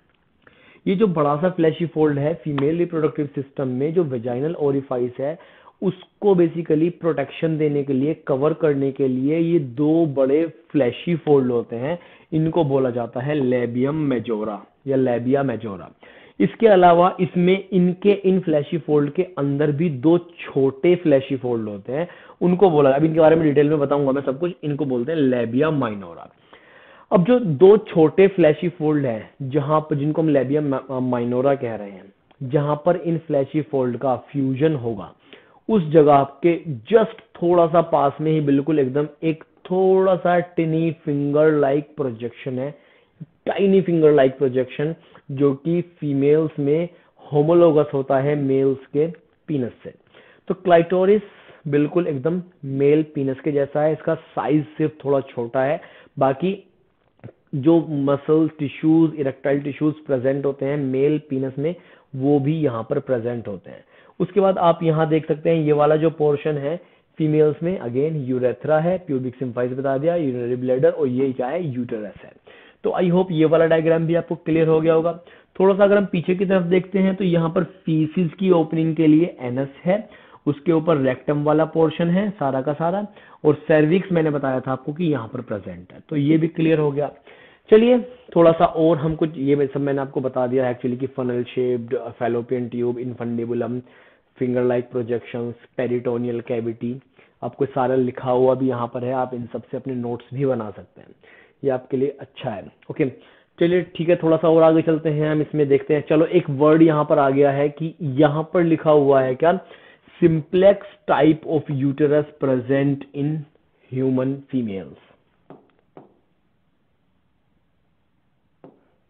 ये जो बड़ा सा फ्लैशी फोल्ड है फीमेल रिप्रोडक्टिव सिस्टम में, जो वेजाइनल ओरिफाइस है, उसको बेसिकली प्रोटेक्शन देने के लिए, कवर करने के लिए ये दो बड़े फ्लैशी फोल्ड होते हैं, इनको बोला जाता है लेबियम मेजोरा या लेबिया मेजोरा। इसके अलावा इसमें इनके इन फ्लैशी फोल्ड के अंदर भी दो छोटे फ्लैशी फोल्ड होते हैं, उनको बोला, अब इनके बारे में डिटेल में बताऊंगा मैं सब कुछ, इनको बोलते हैं लेबिया माइनोरा। अब जो दो छोटे फ्लैशी फोल्ड हैं जहां पर, जिनको हम लेबिया माइनोरा कह रहे हैं, जहां पर इन फ्लैशी फोल्ड का फ्यूजन होगा, उस जगह के जस्ट थोड़ा सा पास में ही, बिल्कुल एकदम एक थोड़ा सा टिनी फिंगर लाइक प्रोजेक्शन है, टाइनी फिंगर लाइक प्रोजेक्शन, जो कि फीमेल्स में होमोलोगस होता है मेल्स के पीनस से। तो क्लाइटोरिस बिल्कुल एकदम मेल पीनस के जैसा है, इसका साइज सिर्फ थोड़ा छोटा है, बाकी जो muscle tissues, erectile tissues present होते हैं मेल पीनस में, वो भी यहाँ पर प्रेजेंट होते हैं। उसके बाद आप यहाँ देख सकते हैं ये वाला जो पोर्शन है फीमेल्स में, अगेन यूरेथ्रा है, प्यूबिक सिम्फाइस बता दिया, यूरिनरी ब्लैडर, और ये क्या है, यूटेरस है। तो आई होप ये वाला डायग्राम भी आपको क्लियर हो गया होगा। थोड़ा सा अगर हम पीछे की तरफ देखते हैं तो यहाँ पर फीसिस की ओपनिंग के लिए एनस है, उसके ऊपर रेक्टम वाला पोर्शन है सारा का सारा, और सर्विक्स मैंने बताया था आपको कि यहाँ पर प्रेजेंट है। तो ये भी क्लियर हो गया। चलिए थोड़ा सा और हम कुछ, ये सब मैंने आपको बता दिया एक्चुअली कि funnel shaped, fallopian tube, infundibulum, finger like projections, peritoneal cavity, आपको सारा लिखा हुआ भी यहाँ पर है, आप इन सब से अपने नोट्स भी बना सकते हैं, ये आपके लिए अच्छा है। ओके चलिए ठीक है, थोड़ा सा और आगे चलते हैं, हम इसमें देखते हैं। चलो एक वर्ड यहाँ पर आ गया है कि यहाँ पर लिखा हुआ है क्या, simplex type of uterus present in human females.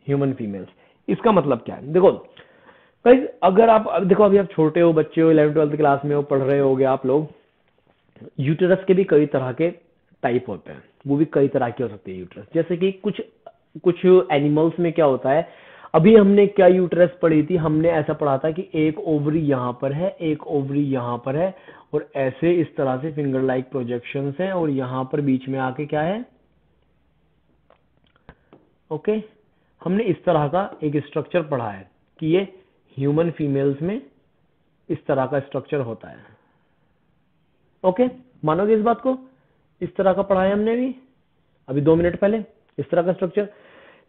Human females, इसका मतलब क्या है, देखो गाइस अगर आप अब देखो, अभी आप छोटे हो, बच्चे हो, 11th 12th क्लास में हो, पढ़ रहे होगे आप लोग, यूटेरस के भी कई तरह के टाइप होते हैं, वो भी कई तरह के हो सकते हैं यूटेरस। जैसे कि कुछ कुछ एनिमल्स में क्या होता है, अभी हमने क्या यूटेरस पढ़ी थी, हमने ऐसा पढ़ा था कि एक ओवरी यहाँ पर है, एक ओवरी यहाँ पर है, और ऐसे इस तरह से फिंगर लाइक प्रोजेक्शंस हैं, और यहाँ पर बीच में आके क्या है, ओके हमने इस तरह का एक स्ट्रक्चर पढ़ा है कि ये ह्यूमन फीमेल्स में इस तरह का स्ट्रक्चर होता है। ओके, मानोगे इस बात को? इस तरह का पढ़ा है हमने भी अभी 2 मिनट पहले, इस तरह का स्ट्रक्चर।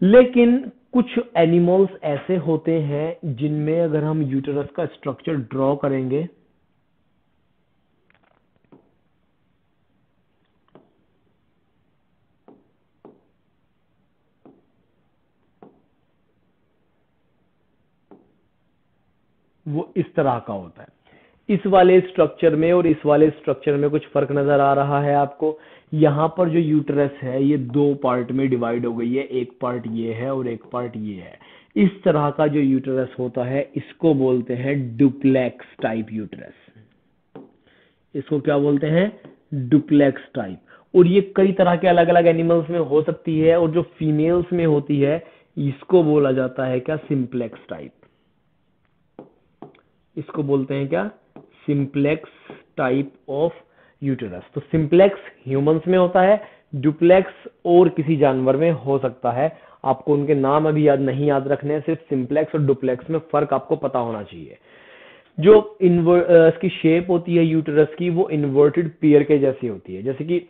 लेकिन कुछ एनिमल्स ऐसे होते हैं जिनमें अगर हम यूटेरस का स्ट्रक्चर ड्रॉ करेंगे, वो इस तरह का होता है। इस वाले स्ट्रक्चर में और इस वाले स्ट्रक्चर में कुछ फर्क नजर आ रहा है आपको? यहाँ पर जो यूटेरस है ये 2 पार्ट में डिवाइड हो गई है, एक पार्ट ये है और एक पार्ट ये है। इस तरह का जो यूटेरस होता है इसको बोलते हैं डुप्लेक्स टाइप यूटेरस। इसको क्या बोलते हैं? Duplex type. और ये कई तरह के अलग अलग एनिमल्स में हो सकती है, और जो फीमेल्स में होती है इसको बोला जाता है क्या? Simplex type. इसको बोलते हैं क्या? Simplex type of uterus. तो सिंप्लेक्स ह्यूमंस में होता है, डुप्लेक्स और किसी जानवर में हो सकता है। आपको उनके नाम अभी याद रखने हैं, सिर्फ सिंप्लेक्स और डुप्लेक्स में फर्क आपको पता होना चाहिए। जो इसकी शेप होती है यूटेरस की, वो इन्वर्टेड पेयर के जैसी होती है। जैसे कि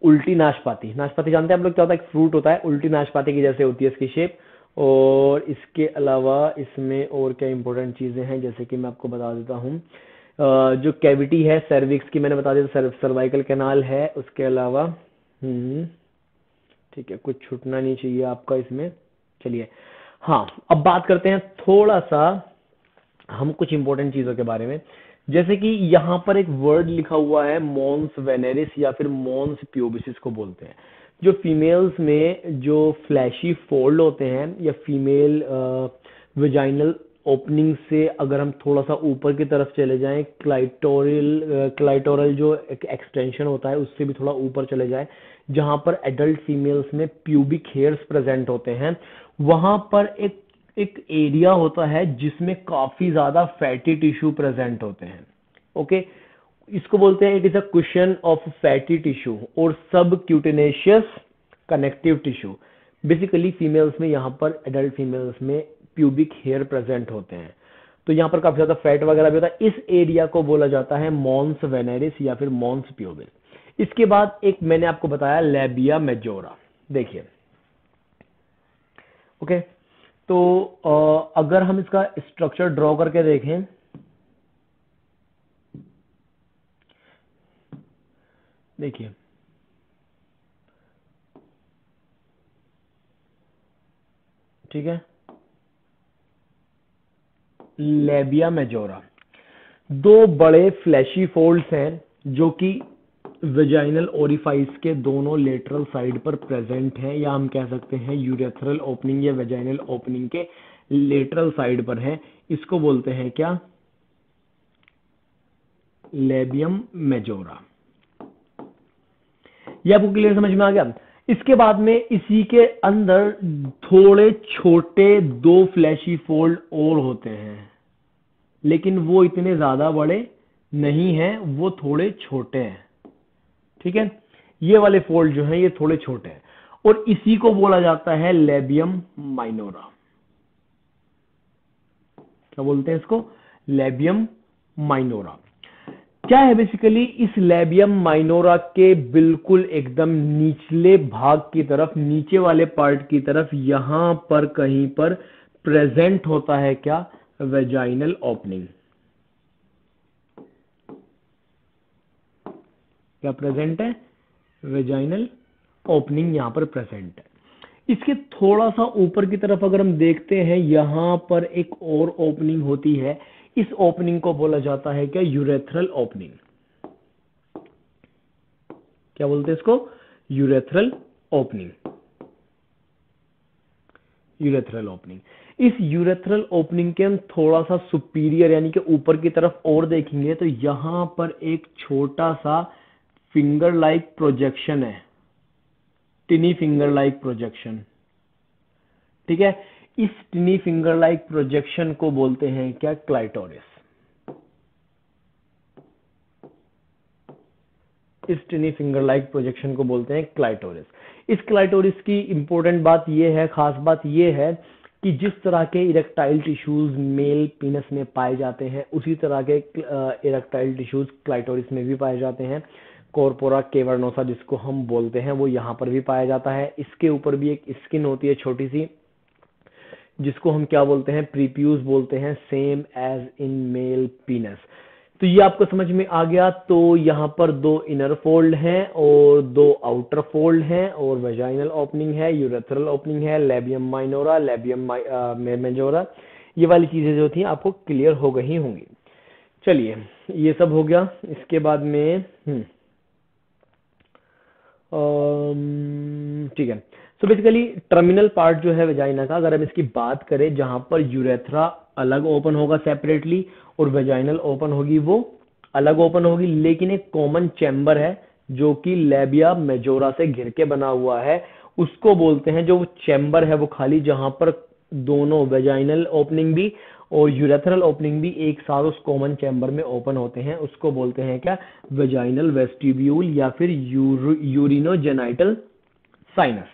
उल्टी नाशपाती, नाशपाती जानते हैं आप लोग क्या होता है? एक फ्रूट होता है, उल्टी नाशपाती की जैसे होती है इसकी शेप। और इसके अलावा इसमें और क्या इंपॉर्टेंट चीजें हैं, जैसे कि मैं आपको बता देता हूँ, जो कैविटी है सर्विक्स की मैंने बता दिया, सर्वाइकल कैनाल है। उसके अलावा ठीक है, कुछ छूटना नहीं चाहिए आपका इसमें। चलिए, हाँ अब बात करते हैं थोड़ा सा हम कुछ इंपॉर्टेंट चीजों के बारे में। जैसे कि यहाँ पर एक वर्ड लिखा हुआ है मॉन्स वेनेरिस या फिर मॉन्स प्यूबिस, इसको बोलते हैं। जो फीमेल्स में जो फ्लैशी फोल्ड होते हैं, या फीमेल वेजाइनल ओपनिंग से अगर हम थोड़ा सा ऊपर की तरफ चले जाएं, क्लाइटोरल जो एक्सटेंशन होता है उससे भी थोड़ा ऊपर चले जाए, जहां पर एडल्ट फीमेल्स में प्यूबिक हेयर्स प्रेजेंट होते हैं, वहां पर एक एक एरिया होता है जिसमें काफी ज्यादा फैटी टिश्यू प्रेजेंट होते हैं। ओके, इसको बोलते हैं it is a cushion of fatty tissue और सब क्यूटेनेशियस कनेक्टिव टिश्यू। बेसिकली फीमेल्स में, यहाँ पर एडल्ट फीमेल्स में प्यूबिक हेयर प्रेजेंट होते हैं, तो यहाँ पर काफी ज्यादा फैट वगैरह भी होता है। इस एरिया को बोला जाता है मॉन्स वेनेरिस या फिर मॉन्स प्यूबिस। इसके बाद एक मैंने आपको बताया लेबिया मेजोरा। देखिए, ओके, तो अगर हम इसका स्ट्रक्चर ड्रॉ करके देखें, देखिए ठीक है, लेबिया मेजोरा 2 बड़े फ्लैशी फोल्ड्स हैं जो कि वेजाइनल ओरिफाइस के दोनों लेटरल साइड पर प्रेजेंट हैं, या हम कह सकते हैं यूरेथ्रल ओपनिंग या वेजाइनल ओपनिंग के लेटरल साइड पर है। इसको बोलते हैं क्या? Labium majora. ये आपको क्लियर समझ में आ गया? इसके बाद में इसी के अंदर थोड़े छोटे 2 फ्लैशी फोल्ड और होते हैं, लेकिन वो इतने ज्यादा बड़े नहीं हैं, वो थोड़े छोटे हैं। ठीक है, ये वाले फोल्ड जो हैं ये थोड़े छोटे हैं, और इसी को बोला जाता है लेबियम माइनोरा। क्या बोलते हैं इसको? Labium minora. क्या है बेसिकली, इस लेबियम माइनोरा के बिल्कुल एकदम निचले भाग की तरफ, नीचे वाले पार्ट की तरफ, यहां पर कहीं पर प्रेजेंट होता है क्या? Vaginal opening. क्या प्रेजेंट है? वेजाइनल ओपनिंग यहां पर प्रेजेंट है। इसके थोड़ा सा ऊपर की तरफ अगर हम देखते हैं, यहां पर एक और ओपनिंग होती है। इस ओपनिंग को बोला जाता है क्या? Urethral opening. क्या बोलते हैं इसको? Urethral opening. Urethral opening. इस यूरेथ्रल ओपनिंग के हम थोड़ा सा सुपीरियर यानी कि ऊपर की तरफ और देखेंगे तो यहां पर एक छोटा सा फिंगर लाइक प्रोजेक्शन है, टिनी फिंगर लाइक प्रोजेक्शन। ठीक है, इस टिनी फिंगर लाइक प्रोजेक्शन को बोलते हैं क्या? क्लाइटोरिस। इस टिनी फिंगर लाइक प्रोजेक्शन को बोलते हैं क्लाइटोरिस। इस क्लाइटोरिस की इंपॉर्टेंट बात यह है, खास बात यह है कि जिस तरह के इरेक्टाइल टिश्यूज मेल पीनस में पाए जाते हैं उसी तरह के इरेक्टाइल टिश्यूज क्लाइटोरिस में भी पाए जाते हैं। कॉर्पोरा केवर्नोसा जिसको हम बोलते हैं वो यहाँ पर भी पाया जाता है। इसके ऊपर भी एक स्किन होती है छोटी सी, जिसको हम क्या बोलते हैं? प्रीप्यूस बोलते हैं, same as in male penis. तो ये आपको समझ में आ गया। तो यहाँ पर 2 इनर फोल्ड हैं और 2 आउटर फोल्ड हैं और वेजाइनल ओपनिंग है, यूरेथ्रल ओपनिंग है, लेबियम माइनोरा, लेबियम मेजोरा। ये वाली चीजें जो थी आपको क्लियर हो गई होंगी। चलिए, ये सब हो गया। इसके बाद में ठीक है। सो बेसिकली टर्मिनल पार्ट जो है वेजाइना का, अगर हम इसकी बात करें, जहां पर यूरेथ्रा अलग ओपन होगा सेपरेटली और वेजाइनल ओपन होगी वो अलग ओपन होगी, लेकिन एक कॉमन चैम्बर है जो कि लेबिया मेजोरा से घिर के बना हुआ है, उसको बोलते हैं, जो चैम्बर है वो खाली, जहां पर दोनों वेजाइनल ओपनिंग भी और यूरेथ्रल ओपनिंग भी एक साथ उस कॉमन चैम्बर में ओपन होते हैं, उसको बोलते हैं क्या? वेजाइनल वेस्टिब्यूल या फिर यूरिनोजेनाइटल साइनस।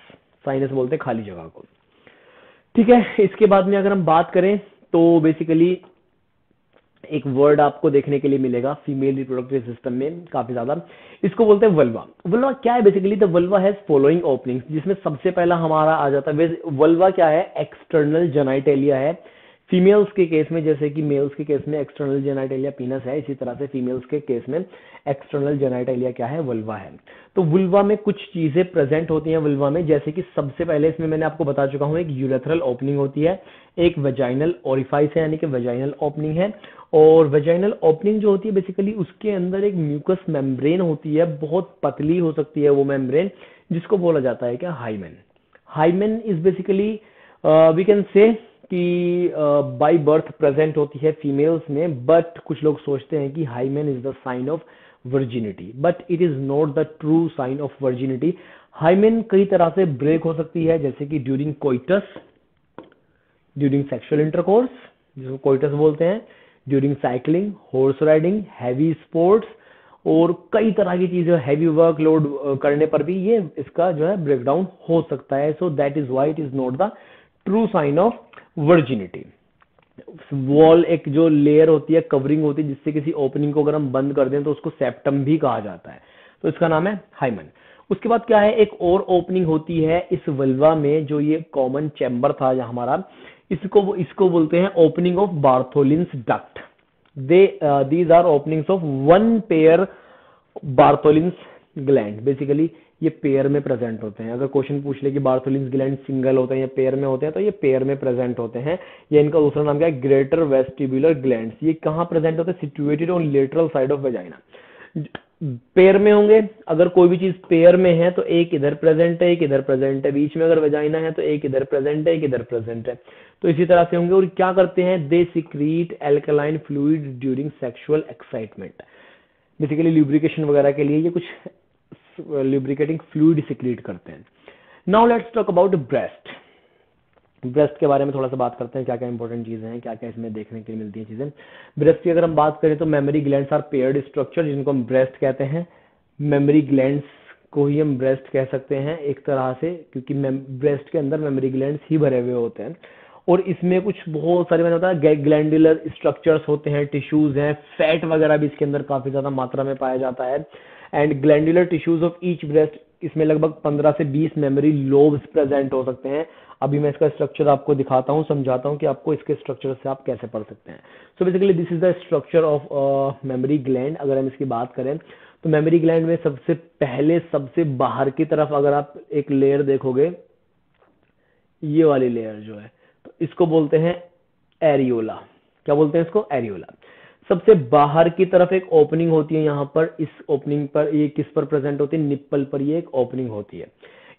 साइनस बोलते हैं खाली जगह को। ठीक है, इसके बाद में अगर हम बात करें तो बेसिकली एक वर्ड आपको देखने के लिए मिलेगा फीमेल रिप्रोडक्टिव सिस्टम में काफी ज्यादा, इसको बोलते हैं वल्वा। वल्वा क्या है? Basically the vulva has following openings, जिसमें सबसे पहला हमारा आ जाता है वल्वा क्या है? एक्सटर्नल जेनाइटेलिया है। फीमेल्स के केस में, जैसे कि मेल्स के केस में एक्सटर्नल जेनाइटेलिया पीनस है, इसी तरह से फीमेल्स के केस में एक्सटर्नल जेनाइटेलिया क्या है? वल्वा है। तो वल्वा में कुछ चीजें प्रेजेंट होती हैं वल्वा में, जैसे कि सबसे पहले इसमें मैंने आपको बता चुका हूं, एक यूरेथ्रल ओपनिंग होती है, एक वेजाइनल ओरिफाइस है यानी कि वेजाइनल ओपनिंग है, और वेजाइनल ओपनिंग जो होती है बेसिकली उसके अंदर एक म्यूकस मेम्ब्रेन होती है, बहुत पतली हो सकती है वो मेम्ब्रेन, जिसको बोला जाता है क्या? Hymen. Hymen is basically we can say कि बाय बर्थ प्रेजेंट होती है फीमेल्स में, बट कुछ लोग सोचते हैं कि hymen is the sign of virginity, but it is not the true sign of virginity. Hymen कई तरह से ब्रेक हो सकती है, जैसे कि during coitus, during sexual intercourse जिसको कोइटस बोलते हैं, during cycling, horse riding, heavy sports और कई तरह की चीजें, हैवी वर्कलोड करने पर भी ये इसका जो है ब्रेकडाउन हो सकता है। So that is why it is not the true sign of virginity. Wall एक जो लेयर होती है, कवरिंग होती है, जिससे किसी ओपनिंग को अगर हम बंद कर दें तो उसको सेप्टम भी कहा जाता है, तो इसका नाम है हाइमन। उसके बाद क्या है? एक और ओपनिंग होती है इस वल्वा में, जो ये कॉमन चैम्बर था हमारा, इसको बोलते हैं opening of Bartholin's duct. These are openings of 1 pair Bartholin's gland. Basically ये पेयर में प्रेजेंट होते हैं। अगर क्वेश्चन पूछ ले कि बार्थोलिन्स ग्लैंड सिंगल होते हैं या पेयर में होते हैं, तो ये पेयर में प्रेजेंट होते हैं। ये इनका दूसरा नाम क्या है? Greater vestibular glands. ये कहाँ प्रेजेंट होते हैं? Situated on lateral side of vagina. Pair में होंगे, अगर कोई भी चीज पेयर में है तो एक इधर प्रेजेंट है, एक इधर प्रेजेंट है, बीच में अगर वेजाइना है तो एक इधर प्रेजेंट है, एक इधर प्रेजेंट है, तो इसी तरह से होंगे। और क्या करते हैं? They secrete alkaline fluid during sexual excitement. Basically lubrication वगैरह के लिए ये कुछ ल्यूब्रिकेटिंग फ्लूइड सिक्रीट करते हैं। Now let's talk about breast. Breast के बारे में थोड़ा सा बात करते हैं, क्या क्या इंपॉर्टेंट चीजें हैं, क्या क्या इसमें देखने के लिए मिलती हैं चीजें। ब्रेस्ट की अगर हम बात करें तो mammary glands are paired structure, जिनको हम ब्रेस्ट कहते हैं। मेमोरी ग्लैंड्स को ही हम ब्रेस्ट कह सकते हैं एक तरह से, क्योंकि ब्रेस्ट के अंदर मेमोरी ग्लैंड्स ही भरे हुए होते हैं। और इसमें कुछ बहुत सारे, मैंने बताया, ग्लैंडुलर स्ट्रक्चर्स होते हैं, टिश्यूज हैं, फैट वगैरह भी इसके अंदर काफी ज्यादा मात्रा में पाया जाता है। And glandular tissues of each breast, इसमें लगभग 15 से 20 मेमोरी लोब्स प्रेजेंट हो सकते हैं। अभी मैं इसका स्ट्रक्चर आपको दिखाता हूँ, समझाता हूँ कि आपको इसके स्ट्रक्चर से आप कैसे पढ़ सकते हैं। So basically this is the structure of memory gland. अगर हम इसकी बात करें तो मेमोरी ग्लैंड में सबसे पहले सबसे बाहर की तरफ अगर आप एक लेयर देखोगे, ये वाली लेयर जो है, तो इसको बोलते हैं एरियोला। क्या बोलते हैं इसको? एरियोला। सबसे बाहर की तरफ एक ओपनिंग होती है यहाँ पर। इस ओपनिंग पर ये किस पर प्रेजेंट होती है? निप्पल पर ये एक ओपनिंग होती है।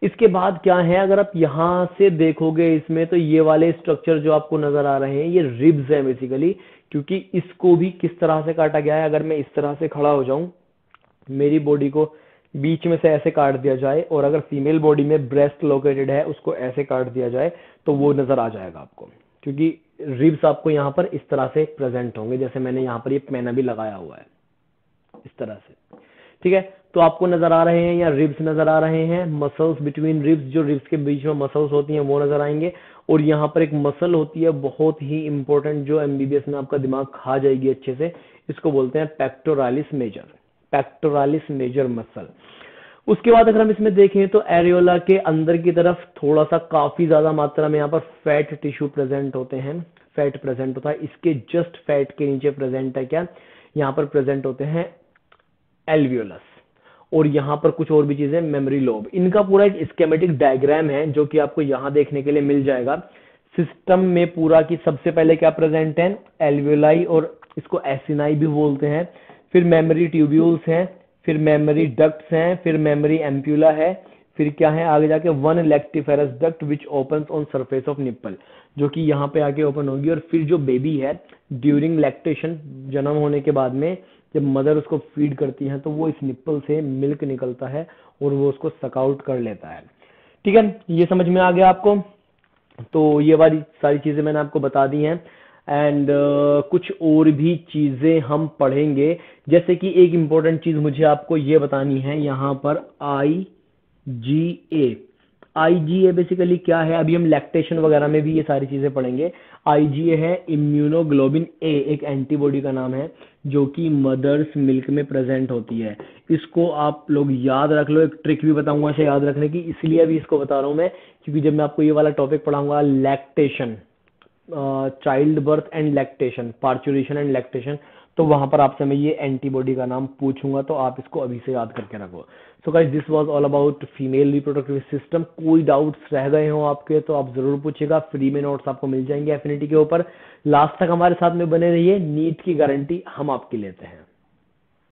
इसके बाद क्या है, अगर आप यहाँ से देखोगे इसमें, तो ये वाले स्ट्रक्चर जो आपको नजर आ रहे हैं ये रिब्स हैं बेसिकली, क्योंकि इसको भी किस तरह से काटा गया है। अगर मैं इस तरह से खड़ा हो जाऊं, मेरी बॉडी को बीच में से ऐसे काट दिया जाए, और अगर फीमेल बॉडी में ब्रेस्ट लोकेटेड है उसको ऐसे काट दिया जाए, तो वो नजर आ जाएगा आपको, क्योंकि रिब्स आपको यहाँ पर इस तरह से प्रेजेंट होंगे, जैसे मैंने यहाँ पर ये पेन भी लगाया हुआ है इस तरह से। ठीक है, तो आपको नजर आ रहे हैं या रिब्स नजर आ रहे हैं, मसल्स बिटवीन रिब्स, जो रिब्स के बीच में मसल्स होती हैं वो नजर आएंगे। और यहाँ पर एक मसल होती है बहुत ही इंपॉर्टेंट, जो एमबीबीएस में आपका दिमाग खा जाएगी अच्छे से, इसको बोलते हैं pectoralis major, pectoralis major muscle. उसके बाद अगर हम इसमें देखें तो एरियोला के अंदर की तरफ थोड़ा सा काफी ज्यादा मात्रा में यहाँ पर फैट टिश्यू प्रेजेंट होते हैं, फैट प्रेजेंट होता है। इसके जस्ट फैट के नीचे प्रेजेंट है क्या, यहाँ पर प्रेजेंट होते हैं एल्वियोलस, और यहाँ पर कुछ और भी चीजें, मेमोरी लोब। इनका पूरा एक स्केमेटिक डायग्राम है जो कि आपको यहाँ देखने के लिए मिल जाएगा। सिस्टम में पूरा की सबसे पहले क्या प्रेजेंट है, एल्वियोलाई, और इसको एसिनाई भी बोलते हैं। फिर मेमोरी ट्यूब्यूल्स हैं, फिर मेमोरी डक्ट्स हैं, फिर मेमोरी एम्प्यूला है, फिर क्या है आगे जाके one lactiferous duct which opens on surface of nipple, जो कि यहाँ पे आके ओपन होगी। और फिर जो बेबी है ड्यूरिंग लैक्टेशन, जन्म होने के बाद में जब मदर उसको फीड करती है, तो वो इस निप्पल से मिल्क निकलता है और वो उसको सक आउट कर लेता है। ठीक है, ये समझ में आ गया आपको। तो ये वाली सारी चीजें मैंने आपको बता दी हैं। एंड कुछ और भी चीजें हम पढ़ेंगे, जैसे कि एक इंपॉर्टेंट चीज मुझे आपको ये बतानी है यहाँ पर, IgA। IgA बेसिकली क्या है, अभी हम लैक्टेशन वगैरह में भी ये सारी चीजें पढ़ेंगे। IgA है इम्यूनोग्लोबिन ए, एक एंटीबॉडी का नाम है जो कि मदर्स मिल्क में प्रेजेंट होती है। इसको आप लोग याद रख लो, एक ट्रिक भी बताऊंगा इसे याद रखने की, इसलिए अभी इसको बता रहा हूं मैं, क्योंकि जब मैं आपको ये वाला टॉपिक पढ़ाऊंगा lactation, child birth and lactation, parturition and lactation, तो वहां पर आपसे मैं ये एंटीबॉडी का नाम पूछूंगा, तो आप इसको अभी से याद करके रखो। So guys, this was all about female reproductive system. कोई डाउट्स रह गए हो आपके तो आप जरूर पूछिएगा, फ्री में नोट्स आपको मिल जाएंगे एफिनिटी के ऊपर। लास्ट तक हमारे साथ में बने रहिए, नीट की गारंटी हम आपकी लेते हैं।